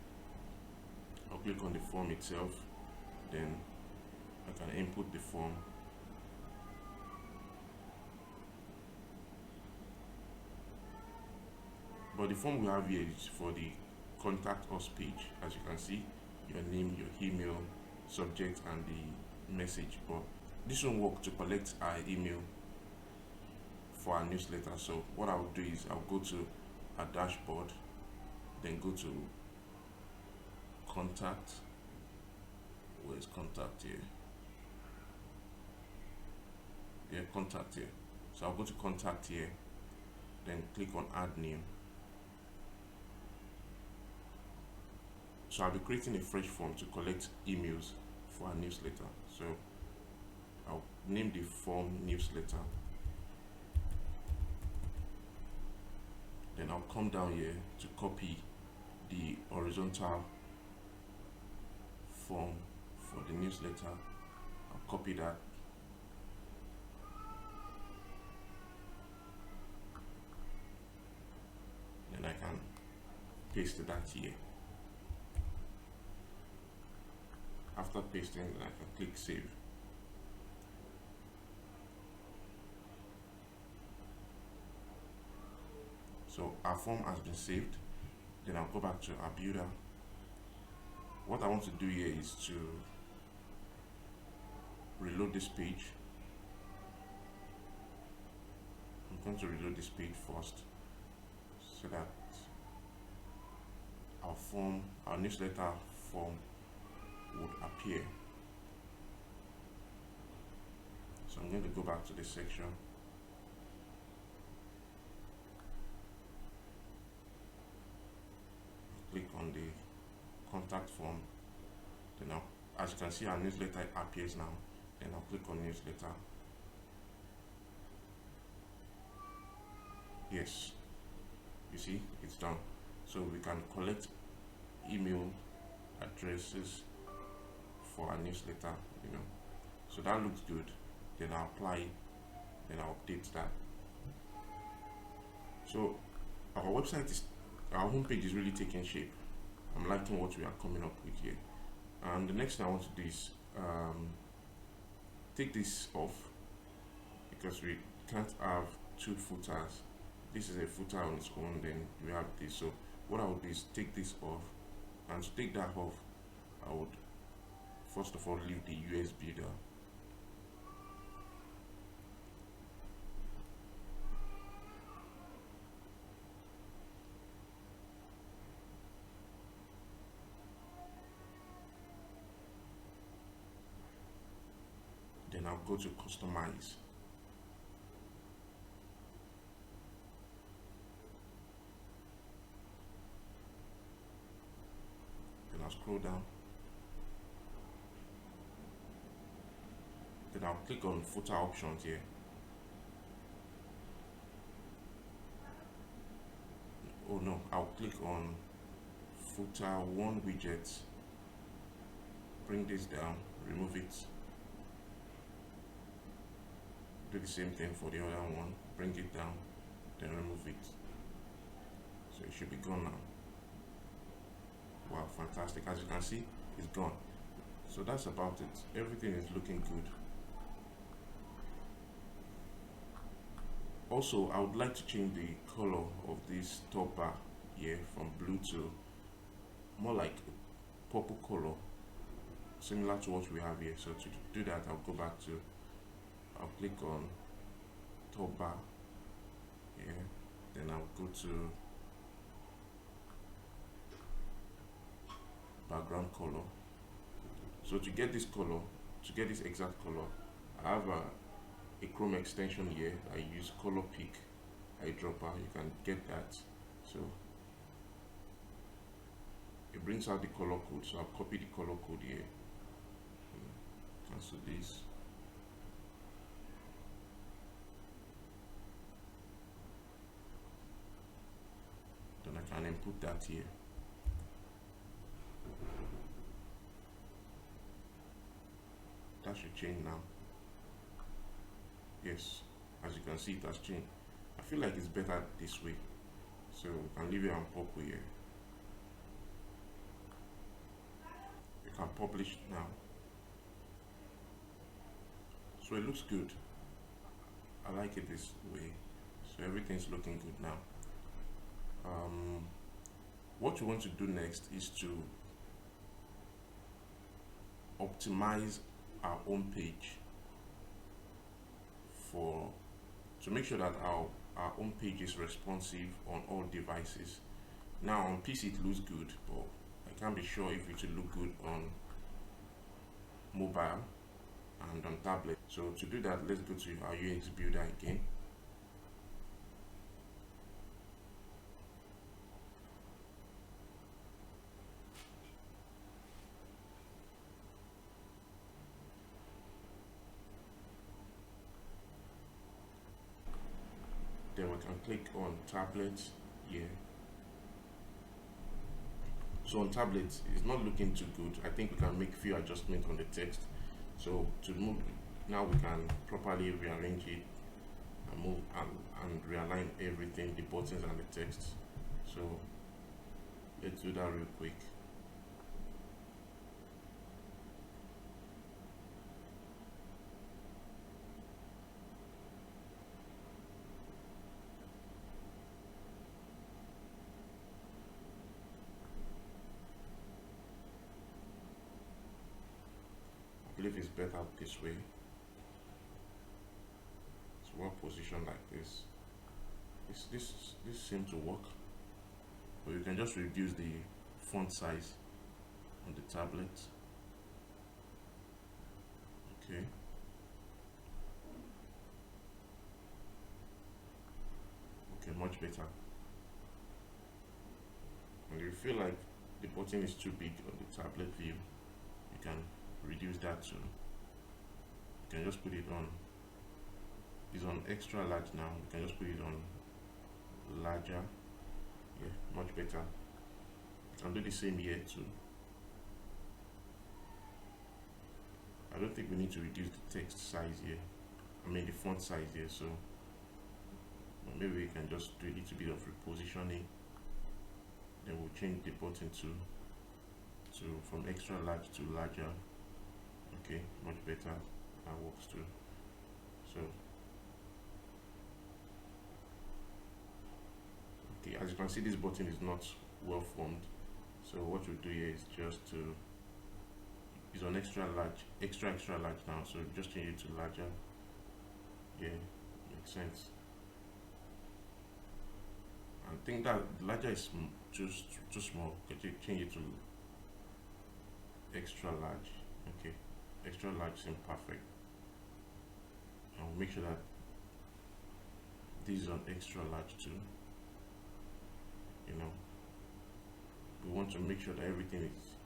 I'll click on the form itself, then I can input the form. But the form we have here is for the contact us page. As you can see, your name, your email, subject, and the message. But this won't work to collect our email for our newsletter. So what I'll do is I'll go to our dashboard, then go to contact. Where's contact here? Yeah, contact here. So I'll go to contact here, then click on add name. So I'll be creating a fresh form to collect emails for our newsletter. So I'll name the form newsletter. Then I'll come down here to copy the horizontal form for the newsletter. I'll copy that. Then I can paste that here. After pasting, I can click save. So our form has been saved. Then I'll go back to our builder. What I want to do here is to reload this page. I'm going to reload this page first so that our form, our newsletter form would appear. So I'm going to go back to this section. Click on the contact form. Then now, as you can see, our newsletter appears now. Then I'll click on newsletter. Yes, you see, it's done. So we can collect email addresses for our newsletter, so that looks good. Then I'll apply, then I'll update that. So our website is, our homepage is really taking shape. I'm liking what we are coming up with here. And the next thing I want to do is take this off, because we can't have two footers. This is a footer on its own, then we have this. So what I would do is take this off, and to take that off, I would first of all leave the US builder. Then I'll go to customize. Then I'll scroll down. Then I'll click on footer options here. Oh no, I'll click on footer one widget. Bring this down, remove it. Do the same thing for the other one, bring it down, then remove it. So it should be gone now. Wow, fantastic. As you can see, it's gone. So that's about it. Everything is looking good. Also, I would like to change the color of this top bar here from blue to more like a purple color, similar to what we have here. So to do that, I'll go back to, I'll click on top bar here, then I'll go to background color. So to get this color, to get this exact color, I have a Chrome extension here. I use color pick eyedropper. You can get that. So it brings out the color code. So I'll copy the color code here. Cancel this. Then I can input that here. That should change now. Yes, as you can see, it has changed. I feel like it's better this way. So I can leave it on purple here. You can publish now. So it looks good. I like it this way. So everything's looking good now. What you want to do next is to optimize our home page to make sure that our home page is responsive on all devices. Now on PC it looks good, but I can't be sure if it will look good on mobile and on tablet. So to do that, let's go to our UX builder again. Then we can click on tablets here. So on tablets, it's not looking too good. I think we can make few adjustments on the text. So to move, now we can properly rearrange it and move and realign everything, the buttons and the text. So let's do that real quick. I believe it's better this way. So one position like this. This seems to work. But you can just reduce the font size on the tablet. Okay. Okay, much better. And if you feel like the button is too big on the tablet view, you can reduce that too. You can just put it on. It's on extra large now. You can just put it on larger. Yeah, much better. You can do the same here too. I don't think we need to reduce the text size here. I mean the font size here. So maybe we can just do a little bit of repositioning. Then we'll change the button to from extra large to larger. Okay, much better. That works too. So okay, as you can see, this button is not well formed. So what we'll do here is just it's on extra large now. So just change it to larger. Yeah, makes sense. I think that larger is just too small. Okay, change it to extra large. Okay, extra large seems perfect. And we'll make sure that this is on extra large too. You know, we want to make sure that everything is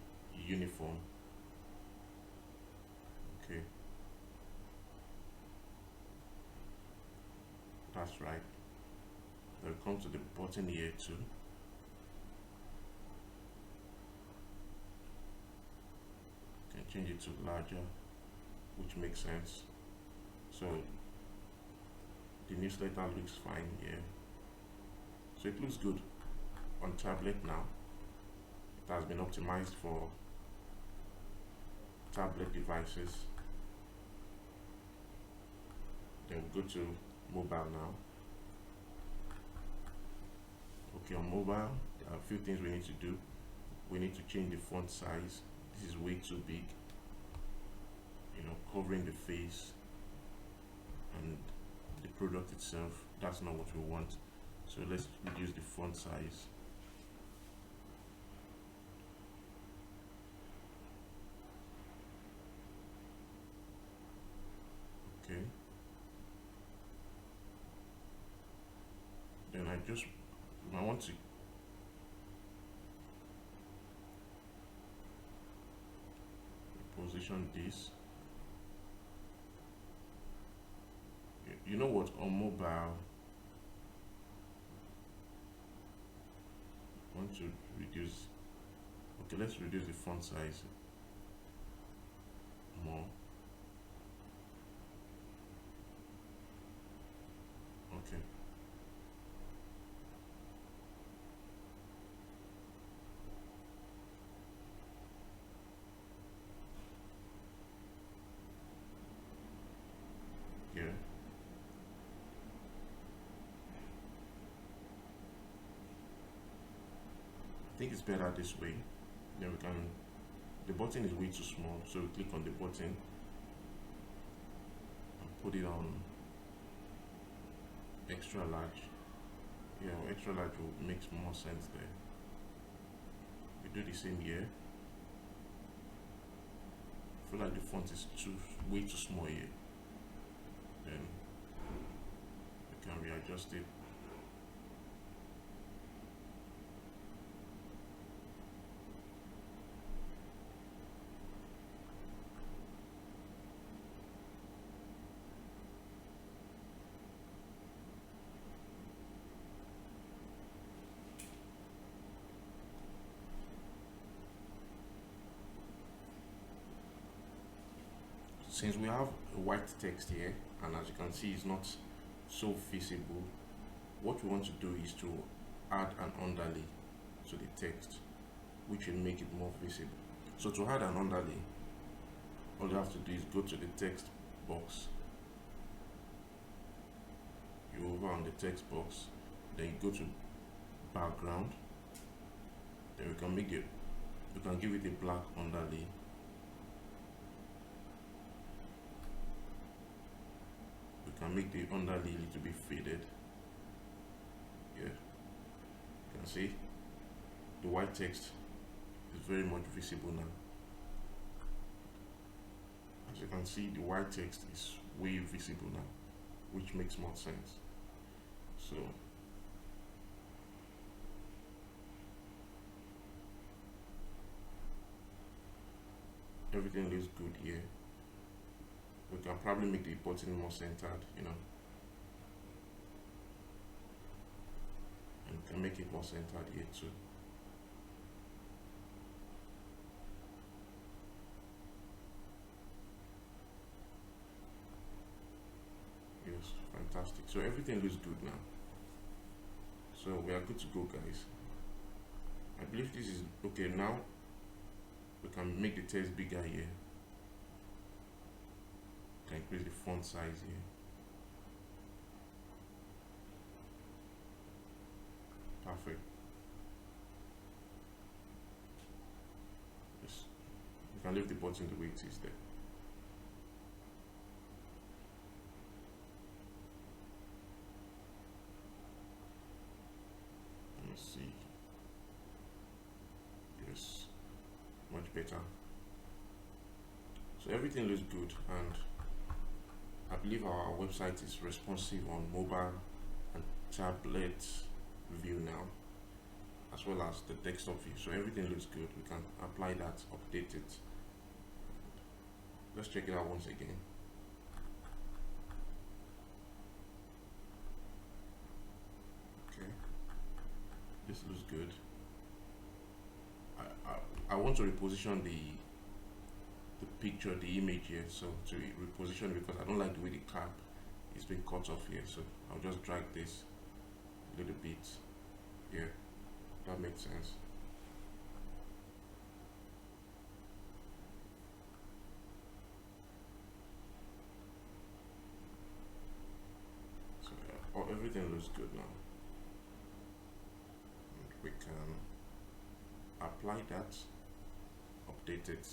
uniform. Okay, that's right. Then we come to the button here too. You can change it to larger, which makes sense. So the newsletter looks fine here. So it looks good on tablet now. It has been optimized for tablet devices. Then we'll go to mobile now. Okay, on mobile, there are a few things we need to do. We need to change the font size. This is way too big. You know, covering the face and the product itself. That's not what we want. So let's reduce the font size. Okay. Then I want to position this. You know what, on mobile, I want to reduce. Okay, let's reduce the font size more. Okay. think it's better this way. Then we can, the button is way too small, so we click on the button and put it on extra large. Yeah, extra large will make more sense there. We do the same here. I feel like the font is way too small here. Then we can readjust it. Since we have a white text here, and as you can see it's not so visible, what we want to do is to add an underlay to the text, which will make it more visible. So to add an underlay, all you have to do is go to the text box. You over on the text box, then you go to background, then we can give it a black underlay. Can make the underlay a little bit faded. Yeah, you can see the white text is very much visible now. As you can see, the white text is way visible now, which makes more sense. So everything looks good here. We can probably make the button more centered, you know, and we can make it more centered here too. Yes, fantastic. So everything looks good now. So we are good to go, guys. I believe this is okay. Now we can make the text bigger here. Can increase the font size here. Perfect. Yes. You can leave the button the way it is there. Let me see. Yes. Much better. So everything looks good, and I believe our website is responsive on mobile and tablet view now, as well as the desktop view. So everything looks good. We can apply that, update it. Let's check it out once again. Okay, this looks good. I want to reposition the picture, the image here, so to reposition it, because I don't like the way the cap is being cut off here. So I'll just drag this a little bit here. That makes sense. So everything looks good now. And we can apply that, update it.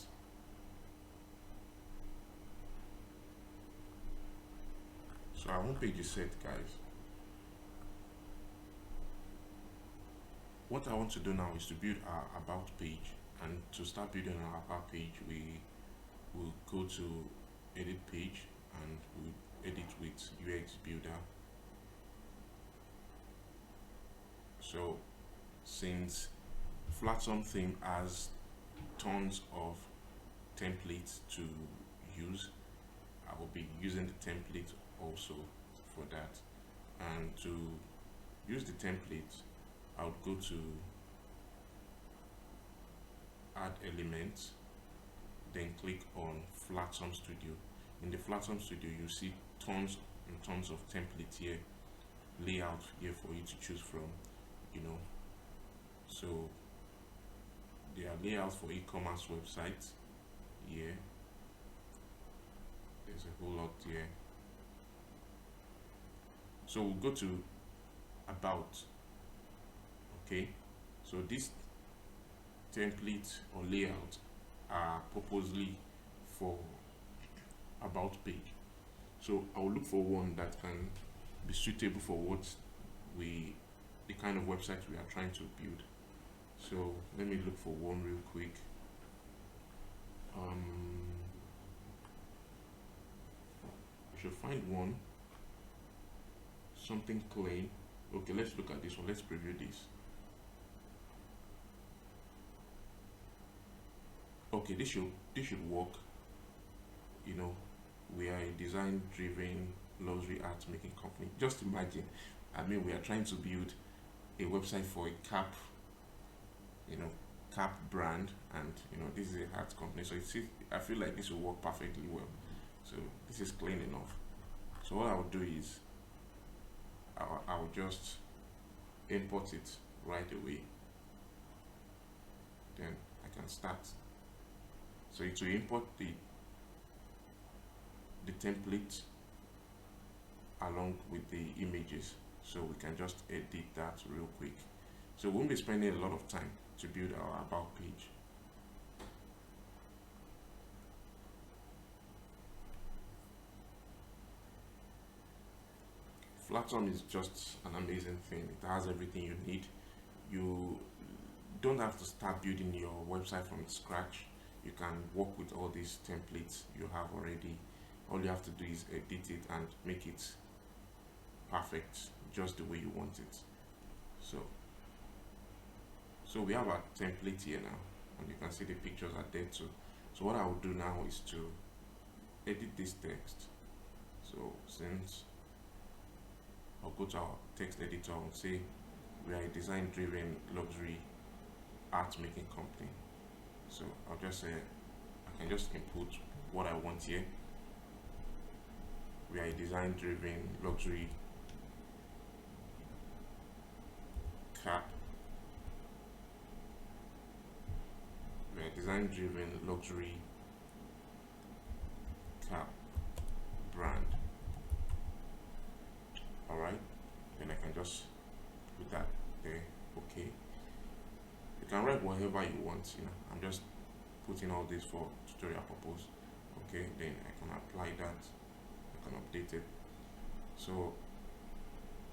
So our home page is set, guys. What I want to do now is to build our about page, and to start building our about page, we will go to edit page and we'll edit with UX Builder. So since Flatsome theme has tons of templates to use, I will be using the template also for that. And to use the template, I would go to add elements, then click on Flatsome Studio. In the Flatsome Studio, you see tons and tons of templates here, layout here for you to choose from, you know. So there are layouts for e-commerce websites here. There's a whole lot here. So we'll go to about. Okay, so this template or layout are purposely for about page. So I'll look for one that can be suitable for what the kind of website we are trying to build. So let me look for one real quick. We should find one, something clean. Okay, let's look at this one. Let's preview this. Okay, this should work. You know, we are a design driven luxury art making company. Just imagine, I mean, we are trying to build a website for a cap, cap brand, and this is a art company, so I feel like this will work perfectly well. So this is clean enough. So what I'll do is I'll just import it right away, then I can start. So it will import the template along with the images, so we can just edit that real quick. So we won't be spending a lot of time to build our about page. Flatsome is just an amazing thing. It has everything you need. You don't have to start building your website from scratch. You can work with all these templates you have already. All you have to do is edit it and make it perfect, just the way you want it. So we have our template here now, and you can see the pictures are there too. So what I will do now is to edit this text. So since I'll go to our text editor and say we are a design driven luxury art making company. So I'll just say, I can just input what I want here. We are a design driven luxury cap. We are a design driven luxury cap brand. Alright, then I can just put that there. Okay, you can write whatever you want. I'm just putting all this for tutorial purpose. Okay, then I can apply that, I can update it. So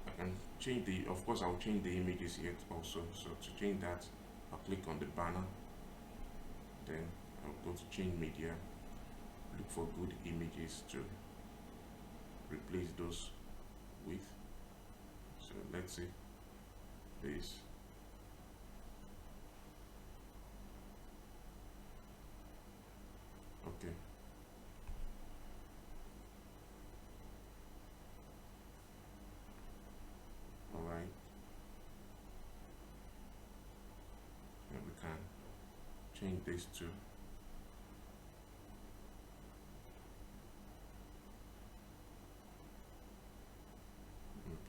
I can change of course I'll change the images here also. So to change that, I'll click on the banner, then I'll go to change media, look for good images to replace those with. So let's see this. Okay, all right, and we can change this to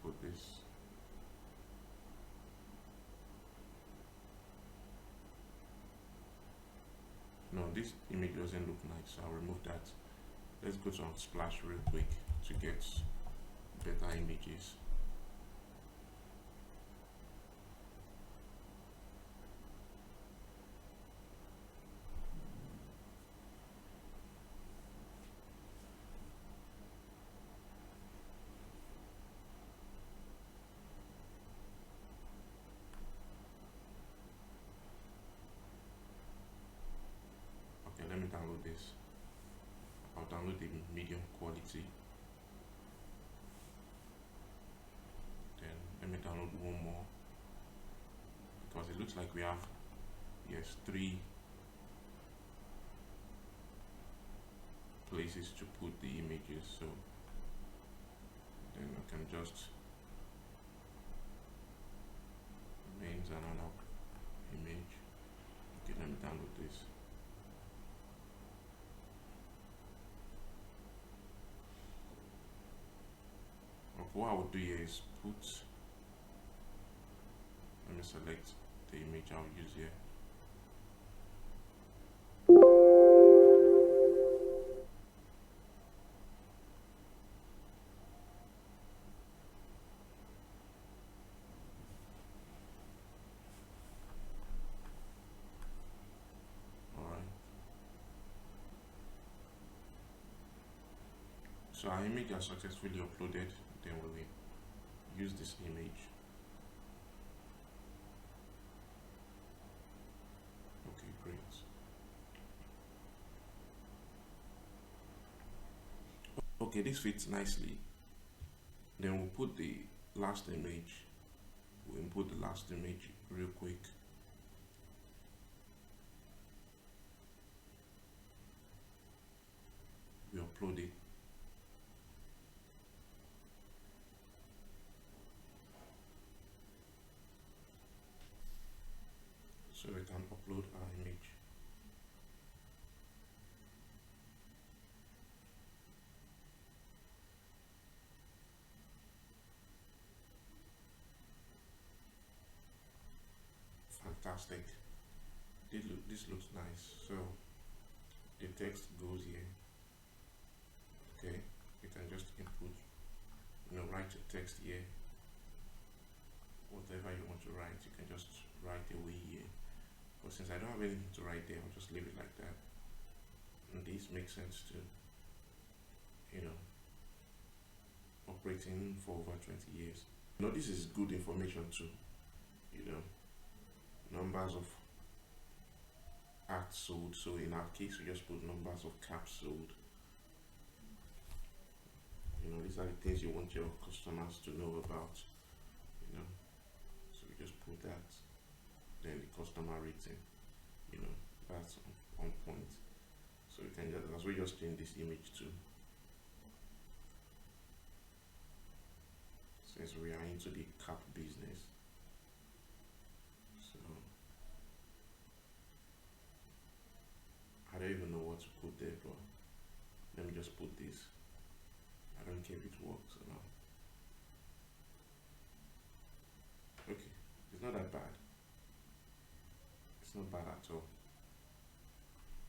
put this. No, this image doesn't look nice, so I'll remove that. Let's go to Unsplash real quick to get better images. Okay, let me download this. I'll download the medium quality. Then let me download one more, because it looks like we have, yes, 3 places to put the images. So then I can just mains another image. Okay, let me download this. What I would do here is let me select the image I'll use here. So our image is successfully uploaded. Then we will use this image. Okay, great. Okay, this fits nicely. Then we'll put the last image. We'll input the last image real quick. We upload it. So we can upload our image. Fantastic. This looks nice. So the text goes here. Okay, you can just input, write your text here. Whatever you want to write, you can just write away here. But since I don't have anything to write there, I'll just leave it like that. And this makes sense to, operating for over 20 years. This is good information too. Numbers of acts sold. So in our case, we just put numbers of caps sold. These are the things you want your customers to know about. So we just put that. Then the customer rating, that's on point. So we can just, as we just change this image too. Since we are into the cap business. So I don't even know what to put there, but let me just put this. I don't care if it works or not. Okay, it's not that bad. It's not bad at all.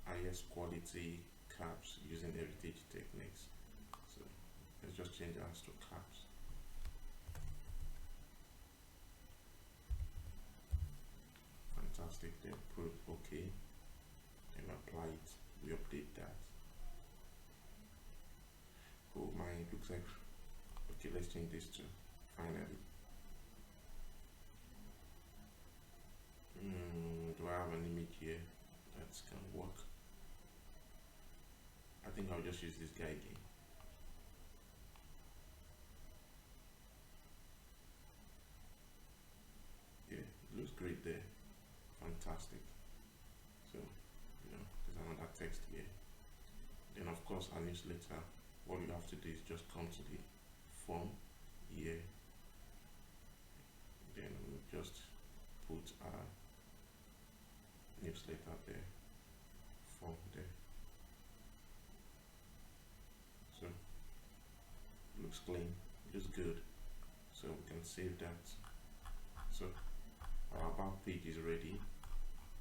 Highest quality caps using heritage techniques. So let's just change ours to caps. Fantastic. Then put OK and apply it. We update that. Oh, mine looks like okay. Let's change this to finally. Do I have an image here that can work? I think I'll just use this guy again. Yeah, it looks great there. Fantastic. So, there's another text here. Then of course our newsletter, what you have to do is just come to the form here. Then we'll just put our newsletter there, form there. So looks clean, looks good. So we can save that. So our about page is ready.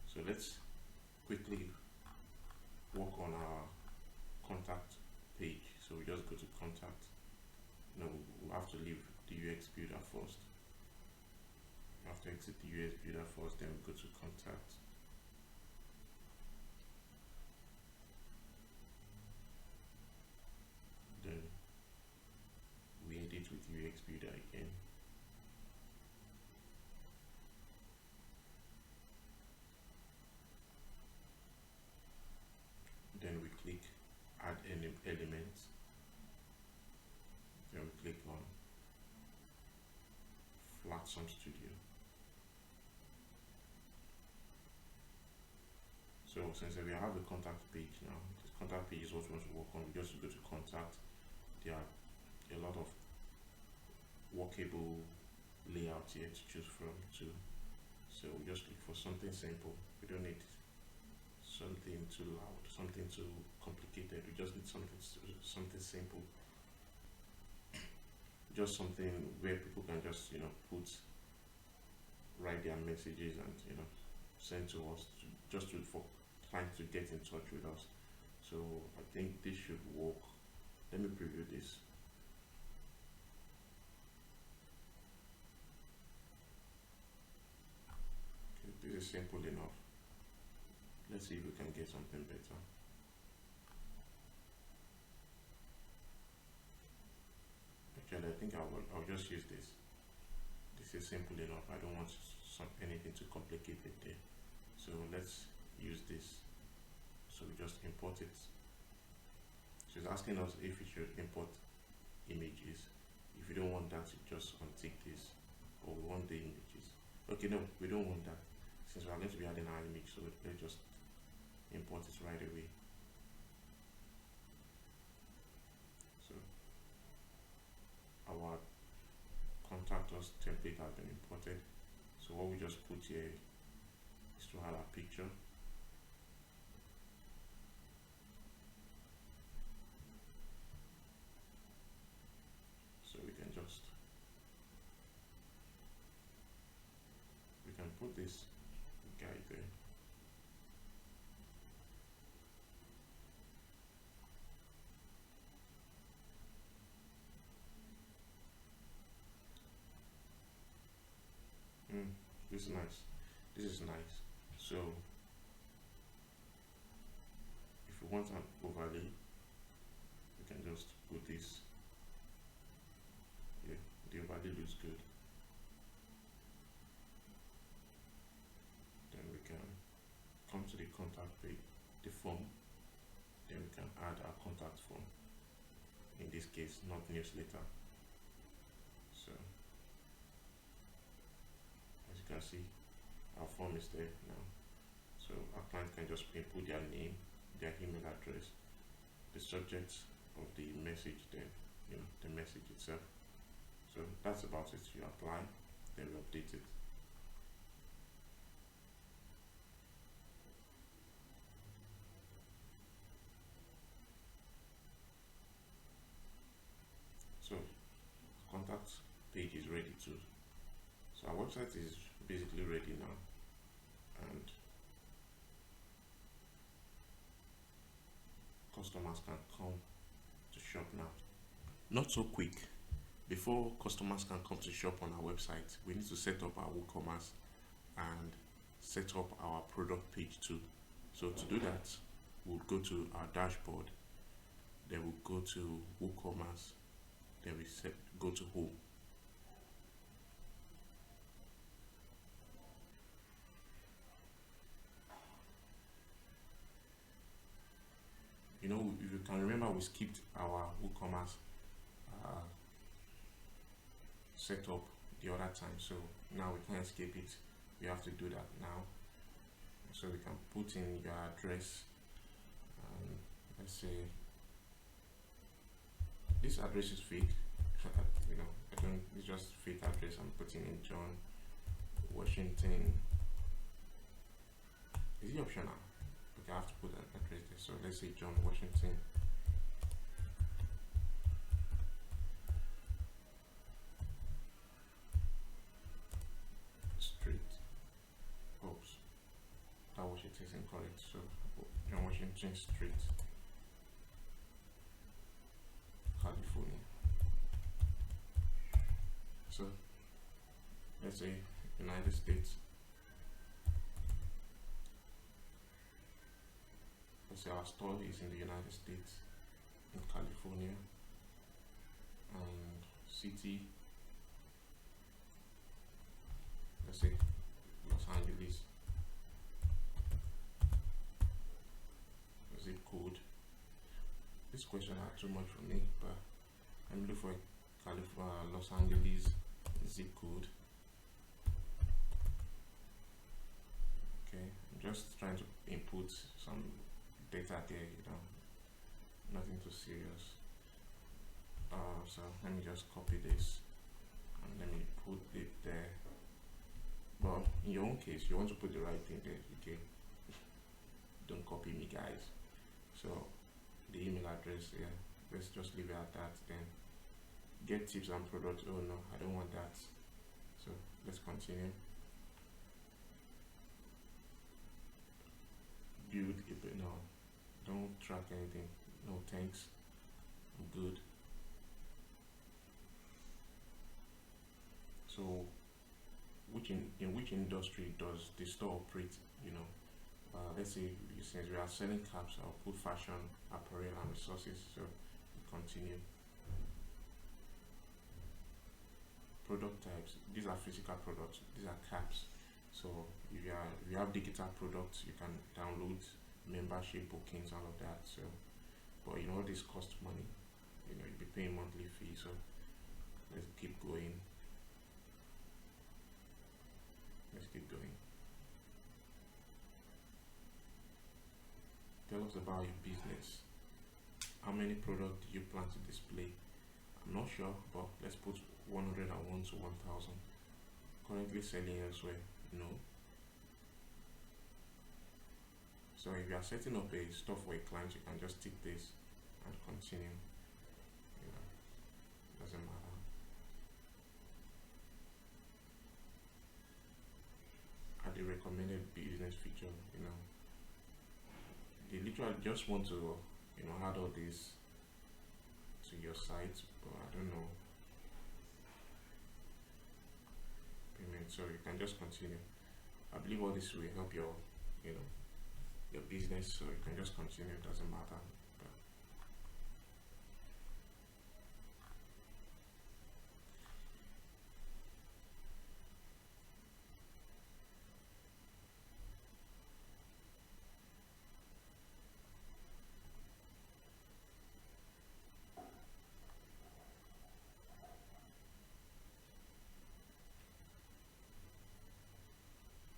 So let's quickly work on our contact page. So we just go to contact. We'll have to leave the UX builder first. We have to exit the UX builder first, then we go to contact. Then we edit with UX builder again. Then we click add any elements. Then we click on Flatsome Studio. So since we have a contact page now, this contact page is what we want to work on. We just go to contact. There are a lot of workable layouts here to choose from too. So we just look for something simple. We don't need something too loud, something too complicated. We just need something simple. Just something where people can just write their messages and send to us for clients to get in touch with us. So I think this should work. Let me preview this. Okay, this is simple enough. Let's see if we can get something better. Okay, I think I'll just use this. This is simple enough. I don't want anything to complicate it there. So let's use this. So we just import it. So it's asking us if we should import images. If you don't want that, you just untick this. Or we want the images. Okay, no, we don't want that. Since we are going to be adding our image, so let's just import it right away. So our contact us template has been imported. So what we just put here is to add a picture. So we can put this guy there. This is nice. This is nice. So if you want an overlay, you can just put this. Yeah, the overlay looks good. Then we can come to the contact page, the form. Then we can add our contact form. In this case, not newsletter. So as you can see, our form is there now. So our client can just input their name, their email address, the subject of the message, then the message itself. So that's about it. You apply, then we update it. So contact page is ready too. So our website is basically ready now, and customers can come to shop now. Not so quick. Before customers can come to shop on our website, we need to set up our WooCommerce and set up our product page too. So to do that, we'll go to our dashboard, then we'll go to WooCommerce, then we go to home. If you can remember, we skipped our WooCommerce setup the other time, so now we can't escape it. We have to do that now. So we can put in your address. Let's say this address is fake. It's just fake address. I'm putting in John Washington. Is it optional? Okay, I have to put an address there. So let's say John Washington Street. Oops, that Washington is incorrect. So John Washington Street, California. So let's say United States. Let's say our store is in the United States, in California, and city, let's say Los Angeles. Zip code. This question are too much for me, but I'm looking for California, Los Angeles zip code. Okay, I'm just trying to input some data there, nothing too serious. So let me just copy this and let me put it there. Well, in your own case, you want to put the right thing there, okay? Don't copy me, guys. So the email address, yeah, let's just leave it at that. Then get tips and products. Oh no, I don't want that. So let's continue. Build a bit. No, don't track anything. No thanks, I'm good. So in which industry does the store operate? Let's say since we are selling caps, I'll put fashion, apparel and resources. So we continue. product types. These are physical products, these are caps. So if you have digital products, you can download membership, bookings, all of that. So but all this cost money. You'll be paying monthly fee. So let's keep going. Let's keep going. Tell us about your business. How many products do you plan to display? I'm not sure, but let's put 101 to 1000. Currently selling elsewhere, no. So if you are setting up a store for a client, you can just tick this and continue. Doesn't matter. Add the recommended business feature. They literally just want to add all this to your site, but I don't know. Payment, so you can just continue. I believe all this will help your your business, so you can just continue. It doesn't matter.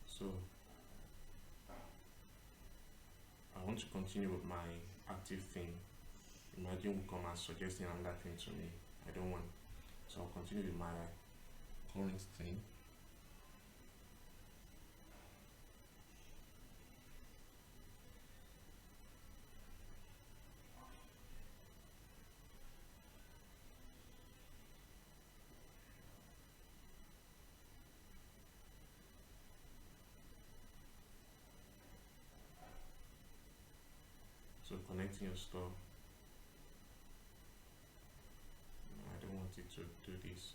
So I want to continue with my active thing. Imagine Woocommerce suggesting another thing to me. I don't want. So I'll continue with my current thing. So connecting your store. No, I don't want it to do this.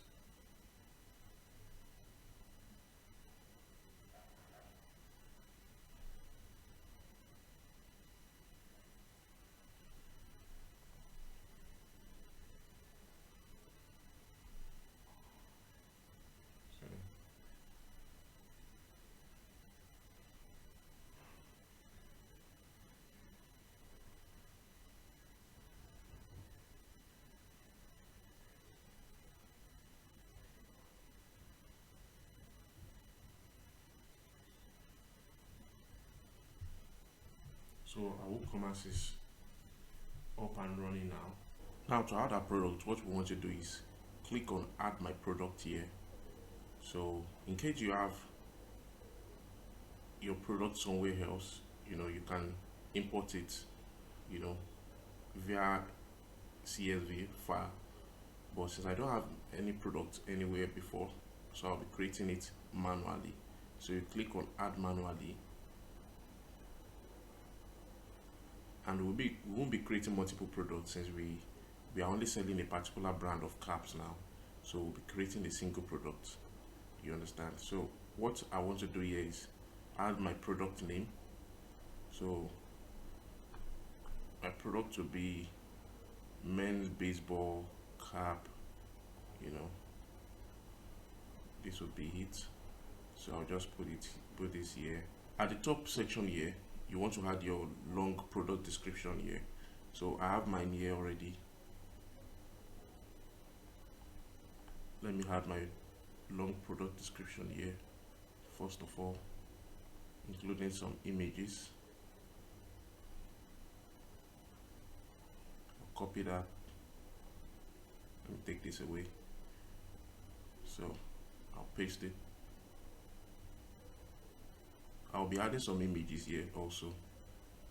So our WooCommerce is up and running now. Now to add our product, what we want to do is click on add my product here. So in case you have your product somewhere else, you can import it, via CSV file. But since I don't have any product anywhere before, so I'll be creating it manually. So you click on add manually, and we won't be creating multiple products since we are only selling a particular brand of caps now. So we'll be creating a single product. You understand? So what I want to do here is add my product name. So my product will be men's baseball cap. This would be it. So I'll just put this here. At the top section here, you want to add your long product description here. So I have mine here already. Let me add my long product description here. First of all, including some images. I'll copy that. Let me take this away. So I'll paste it. I'll be adding some images here also,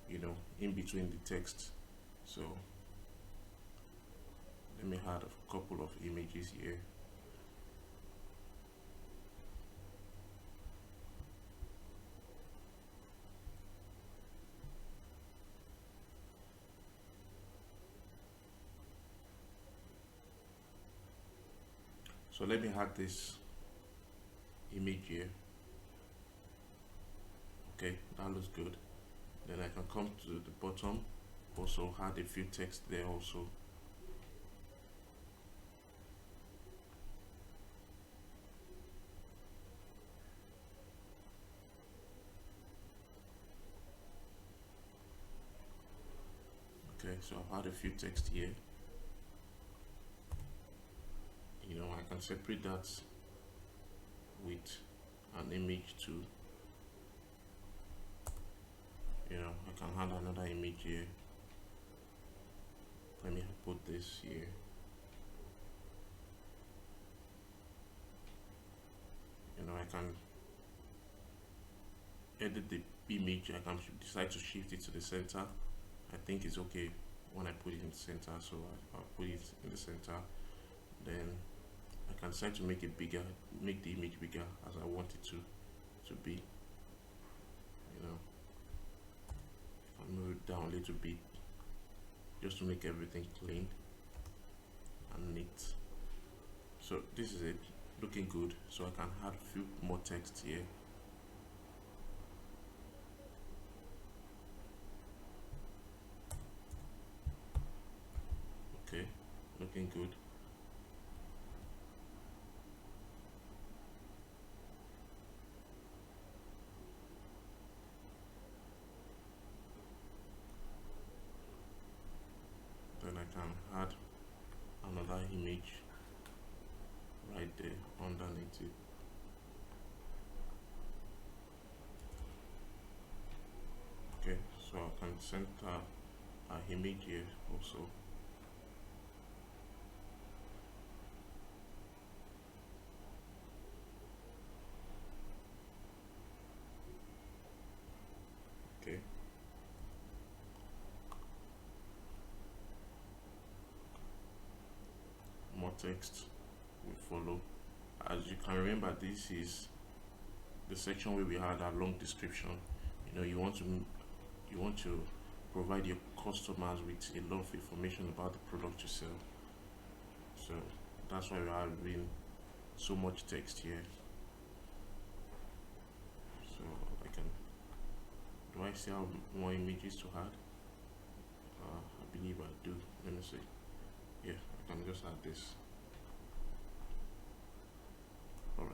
in between the text. So let me add a couple of images here. So let me add this image here. Okay, that looks good. Then I can come to the bottom, also add a few text there also. Okay, so I've had a few text here. I can separate that with an image too. I can add another image here. Let me put this here. I can edit the image. I can decide to shift it to the center. I think it's okay when I put it in the center, so I'll put it in the center. Then I can decide to make it bigger, make the image bigger as I want it to be. I'll move it down a little bit just to make everything clean and neat. So this is it, looking good. So I can add a few more text here. Okay, looking good. Then I can add another image right there underneath it. Okay, so I can center our image here also. Okay. More text will follow. As you can remember, this is the section where we had a long description. You want to provide your customers with a lot of information about the product you sell. So that's why we are having so much text here. So do I still have more images to add? I believe I do. Let me see. Yeah, I can just add this. Alright.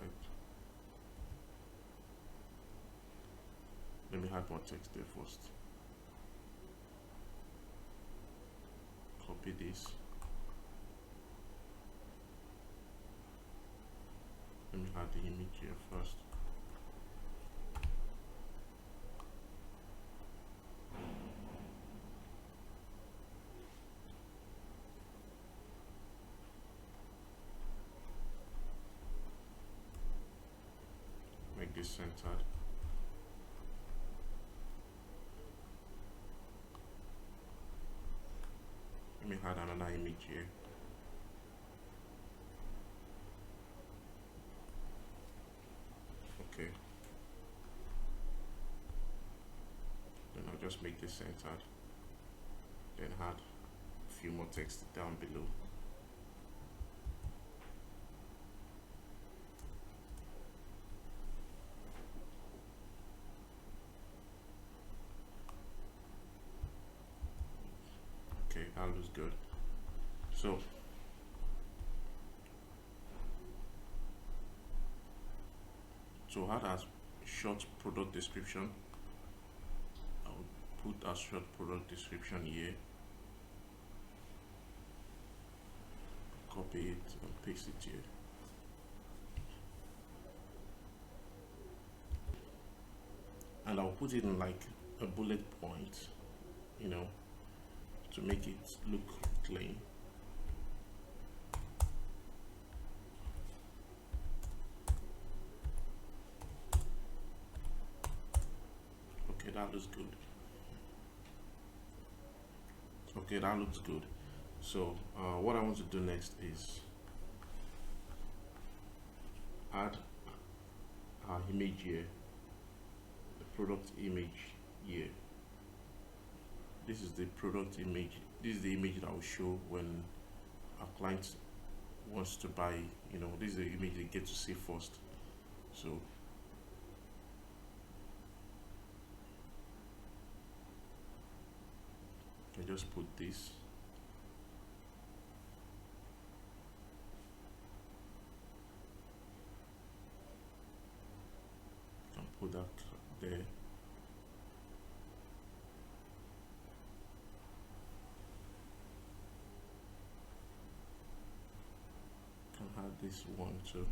Let me add more text there first. Copy this. Let me add the image here first. Make this centered. Let me add another image here. Okay. Then I'll just make this centered. Then add a few more text down below. Okay, that looks good. So to add a short product description, I'll put a short product description here, copy it and paste it here. And I'll put it in like a bullet point, to make it look clean. Okay, that looks good. Okay, that looks good. So what I want to do next is add our image here, the product image here. This is the product image. This is the image that will show when our client wants to buy. This is the image they get to see first. So I just put this. I can put that there. this one too.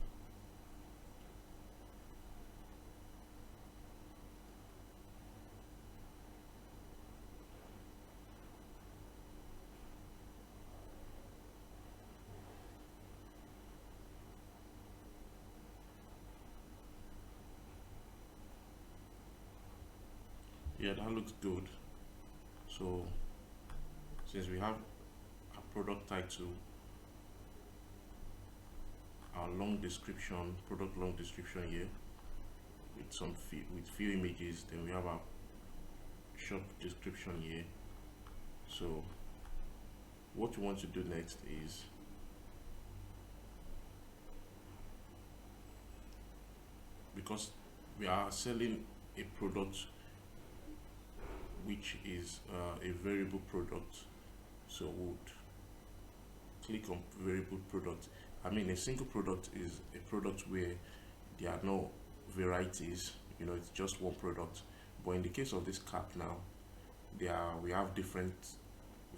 Yeah, that looks good. So since we have a product title, our long description, product long description here with with few images, then we have our short description here. So what we want to do next is, because we are selling a product which is a variable product, so we'll click on variable product. I mean, a single product is a product where there are no varieties, you know, it's just one product. But in the case of this cap now, we have different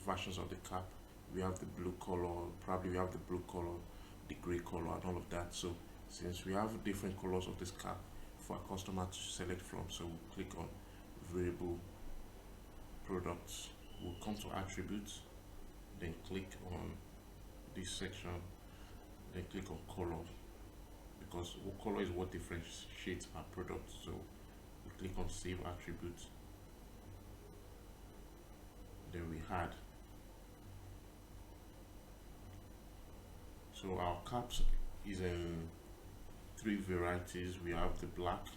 versions of the cap. We have the blue color, probably we have the blue color, the gray color, and all of that. So since we have different colors of this cap for a customer to select from, so we'll click on variable products. We'll come to attributes, then click on this section, then click on color, because color is what differentiates our product. So we click on save attributes, then we add. So our caps is in 3 varieties. We have the black,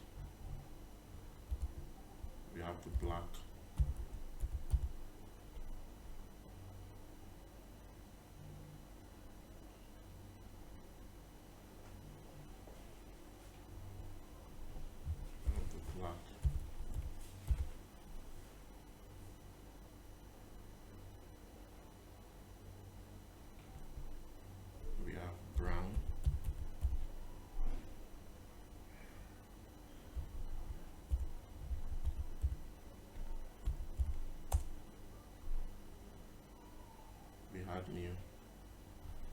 we have the black, we have brown, we had new,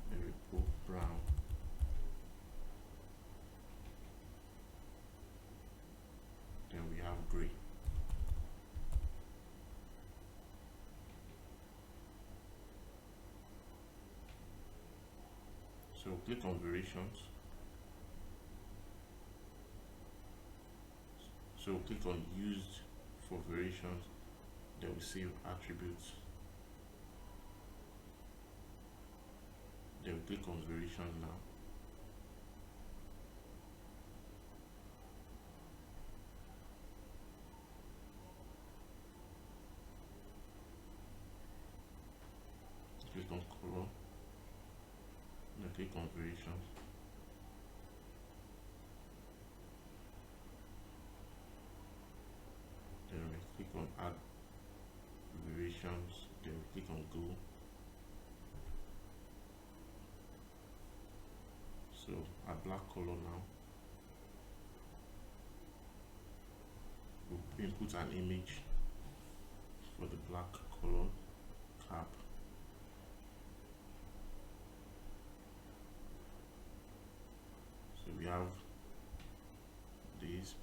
then we put brown, then we have gray. So click on variations. So click on used for variations, then we save attributes, then we click on variations now. Click on color, then click on variations, then we click on add variations, then we click on go. So a black color now, we'll input an image for the black color cap. So we have this,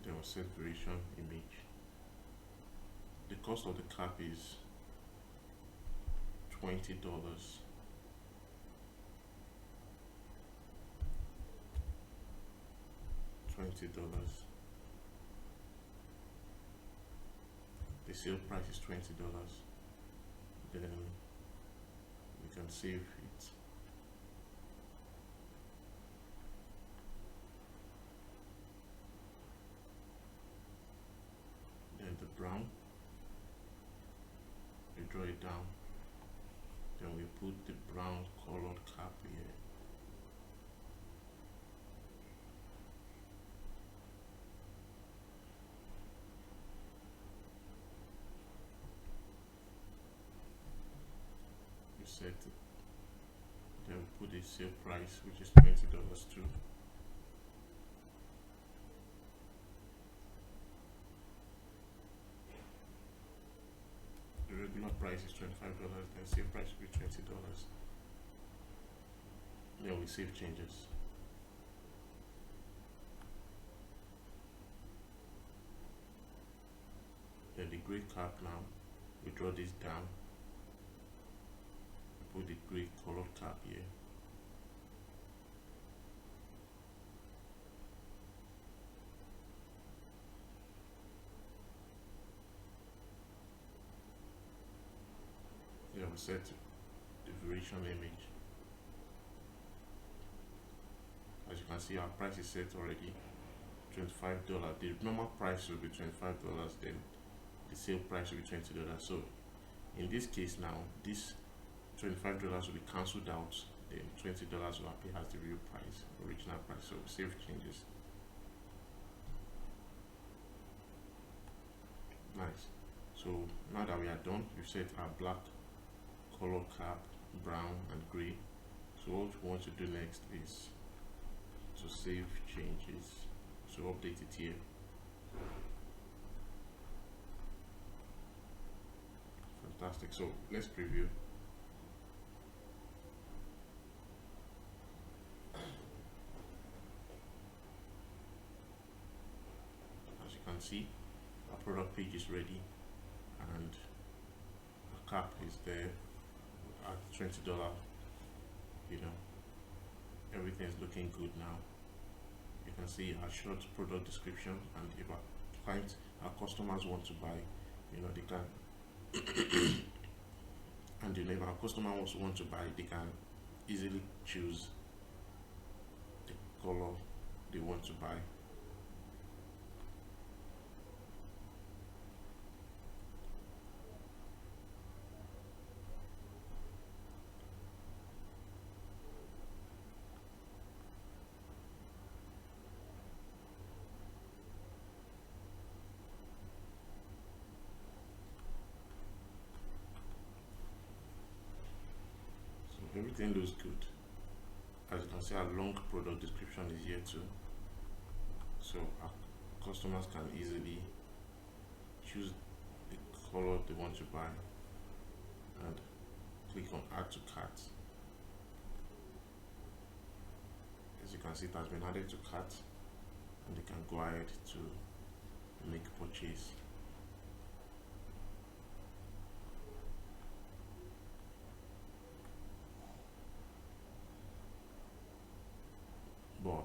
then we'll set variation image. The cost of the cap is $20. The sale price is $20. Then we can save it. Then the brown, we draw it down. Then we put the brown colored cap here. Set it. Then we put the sale price, which is $20 too. regular price is $25, then save price will be $20. Then we save changes. Then the gray cap now, we draw this down, put the gray color cap here. Yeah, we set the variation image. As you can see, our price is set already, $25. The normal price will be $25, then the sale price will be $20. So in this case now, this $25 will be cancelled out, then $20 will appear as the real price, original price. So save changes. Nice. So now that we are done, we've set our black color cap, brown and gray. So what we want to do next is to save changes. So update it here. Fantastic. So let's preview. As you can see, our product page is ready and our cap is there at $20. You know, everything is looking good now. You can see our short product description, and if our clients, our customers want to buy, you know, they can and you know, if our customers want to buy, they can easily choose the color they want to buy. Everything looks good. As you can see, our long product description is here too, so our customers can easily choose the color they want to buy and click on add to cart. As you can see, it has been added to cart, and they can go ahead to make purchase. But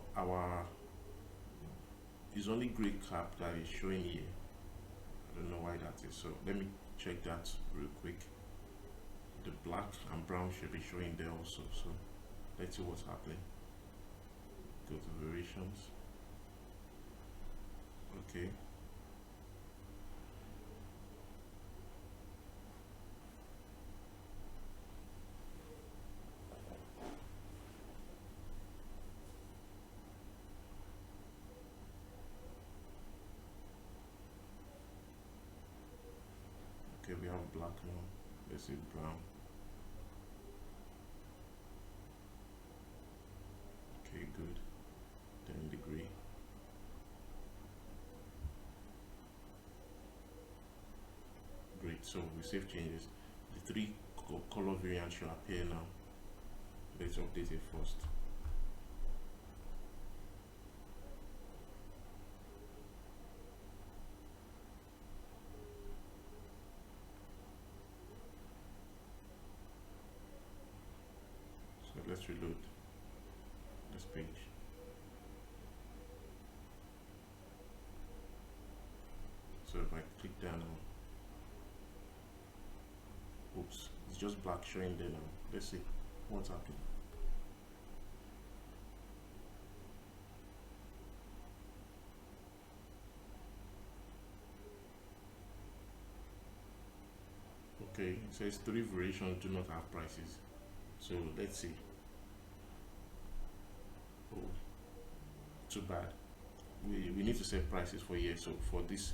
it's only gray cap that is showing here. I don't know why that is. So let me check that real quick. The black and brown should be showing there also. So let's see what's happening. Go to variations. Okay. Okay, we have black now. Let's see brown. Okay, good. Then the gray. Great. So we save changes. The three color variants should appear now. Let's update it first. Let's reload this page. So if I click down now, oops, it's just black showing there now. Let's see what's happening. Okay, it says 3 variations do not have prices. So let's see. Oh, too bad. We need to set prices for here. So for this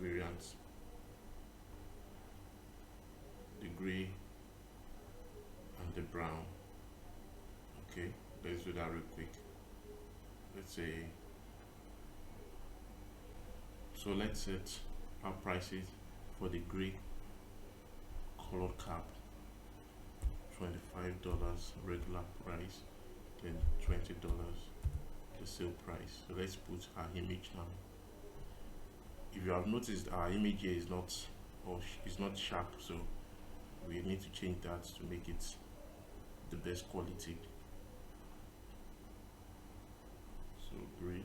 variant, the gray and the brown. Okay, let's do that real quick. Let's say, so let's set our prices for the gray color cap, $25 regular price, then $20 the sale price. So let's put our image now. If you have noticed, our image here is not, or is not sharp, so we need to change that to make it the best quality. So gray.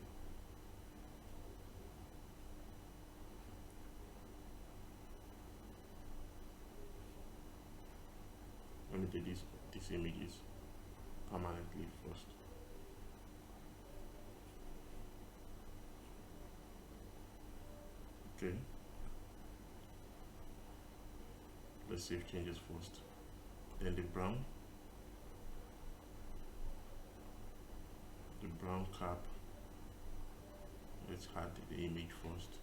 Let me delete these images permanently first. Okay. Let's save changes first. Then the brown cap. Let's add the image first.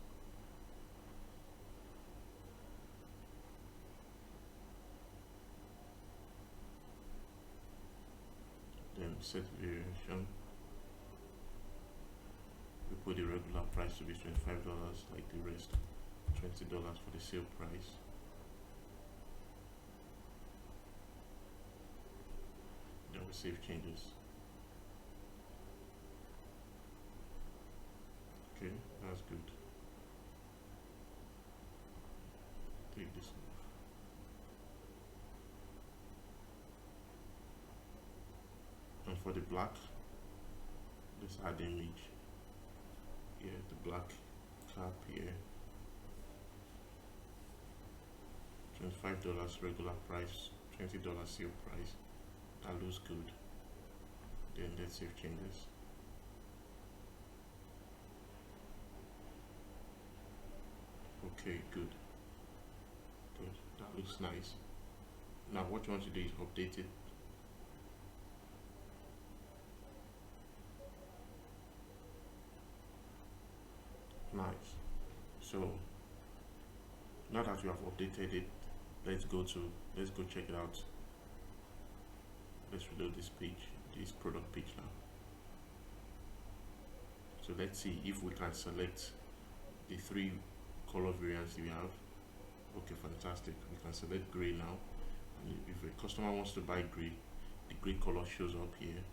Then set variation. We put the regular price to be $25 like the rest, $20 for the sale price. Then we save changes. Okay, that's good. Take this off. And for the black, let's add the image. Here, the black cap here. $25 regular price, $20 sale price. That looks good. Then let's save changes. Okay, good. That looks nice. Now what you want to do is update it. Nice. So now that you have updated it, let's go check it out. Let's reload this page, this product page now. So let's see if we can select the 3 color variants we have. Okay, fantastic. We can select gray now, and if a customer wants to buy gray, the gray color shows up here.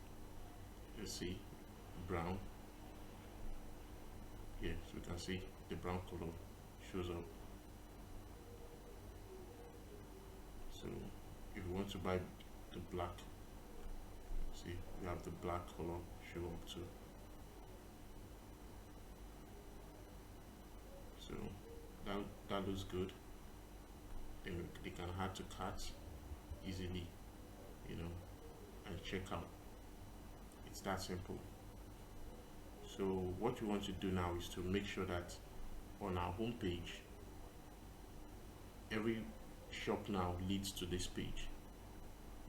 Let's see, brown. Yes, we can see the brown color shows up. So if you want to buy the black, see, we have the black color show up too. So that looks good. Then they can add to carts easily, you know, and check out. It's that simple. So what we want to do now is to make sure that on our home page, every shop now leads to this page.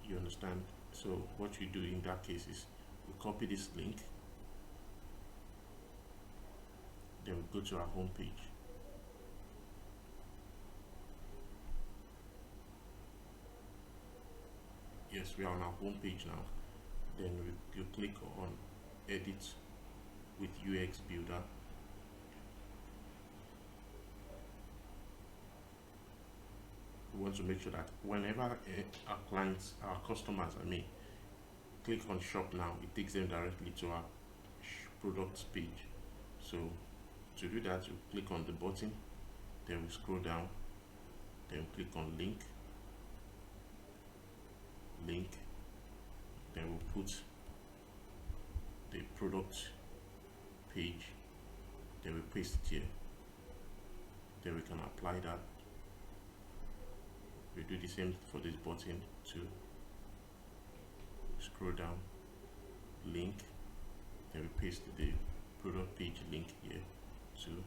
You understand? So what we do in that case is we copy this link, then we go to our home page. Yes, we are on our home page now. Then you click on edit with UX builder. We want to make sure that whenever our clients, our customers, click on shop now, it takes them directly to our products page. So to do that, you click on the button, then we scroll down, then click on link, then we'll put the product page, then we paste it here, then we can apply that. We do the same for this button too. Scroll down, link, then we paste the product page link here too.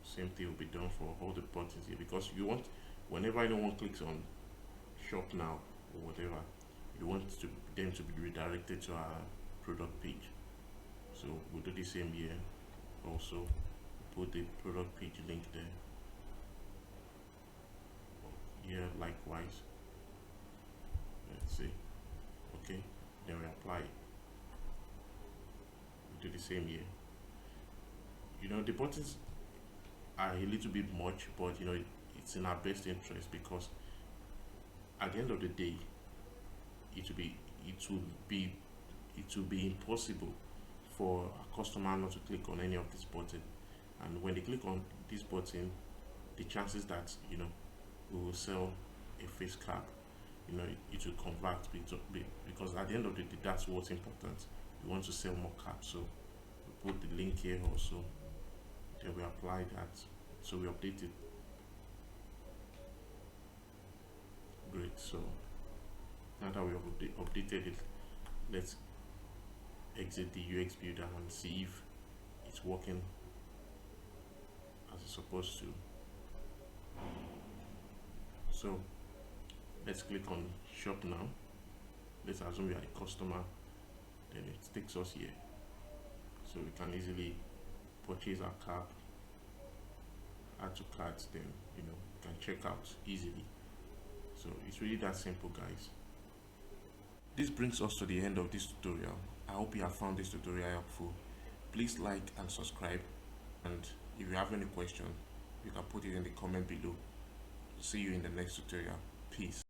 Same thing will be done for all the buttons here, because you want, whenever anyone clicks on shop now or whatever, you want them to be redirected to our product page. So we'll do the same here. Also put the product page link there. Here likewise. Let's see. Okay, then we apply it. We do the same here. You know, the buttons are a little bit much, but you know, it's in our best interest, because at the end of the day, it will be it will be it will be impossible for a customer not to click on any of this button. And when they click on this button, the chances that we will sell a face cap, it will convert, because at the end of the day, that's what's important. We want to sell more caps, so we put the link here also, then we apply that, so we update it. Great. So now that we have updated it, let's exit the UX builder and see if it's working as it's supposed to. So let's click on shop now. Let's assume we are a customer, then it takes us here, so we can easily purchase our cap, add to cart, then we can check out easily. So it's really that simple, guys. This brings us to the end of this tutorial. I hope you have found this tutorial helpful. Please like and subscribe, and if you have any question, you can put it in the comment below. See you in the next tutorial. Peace.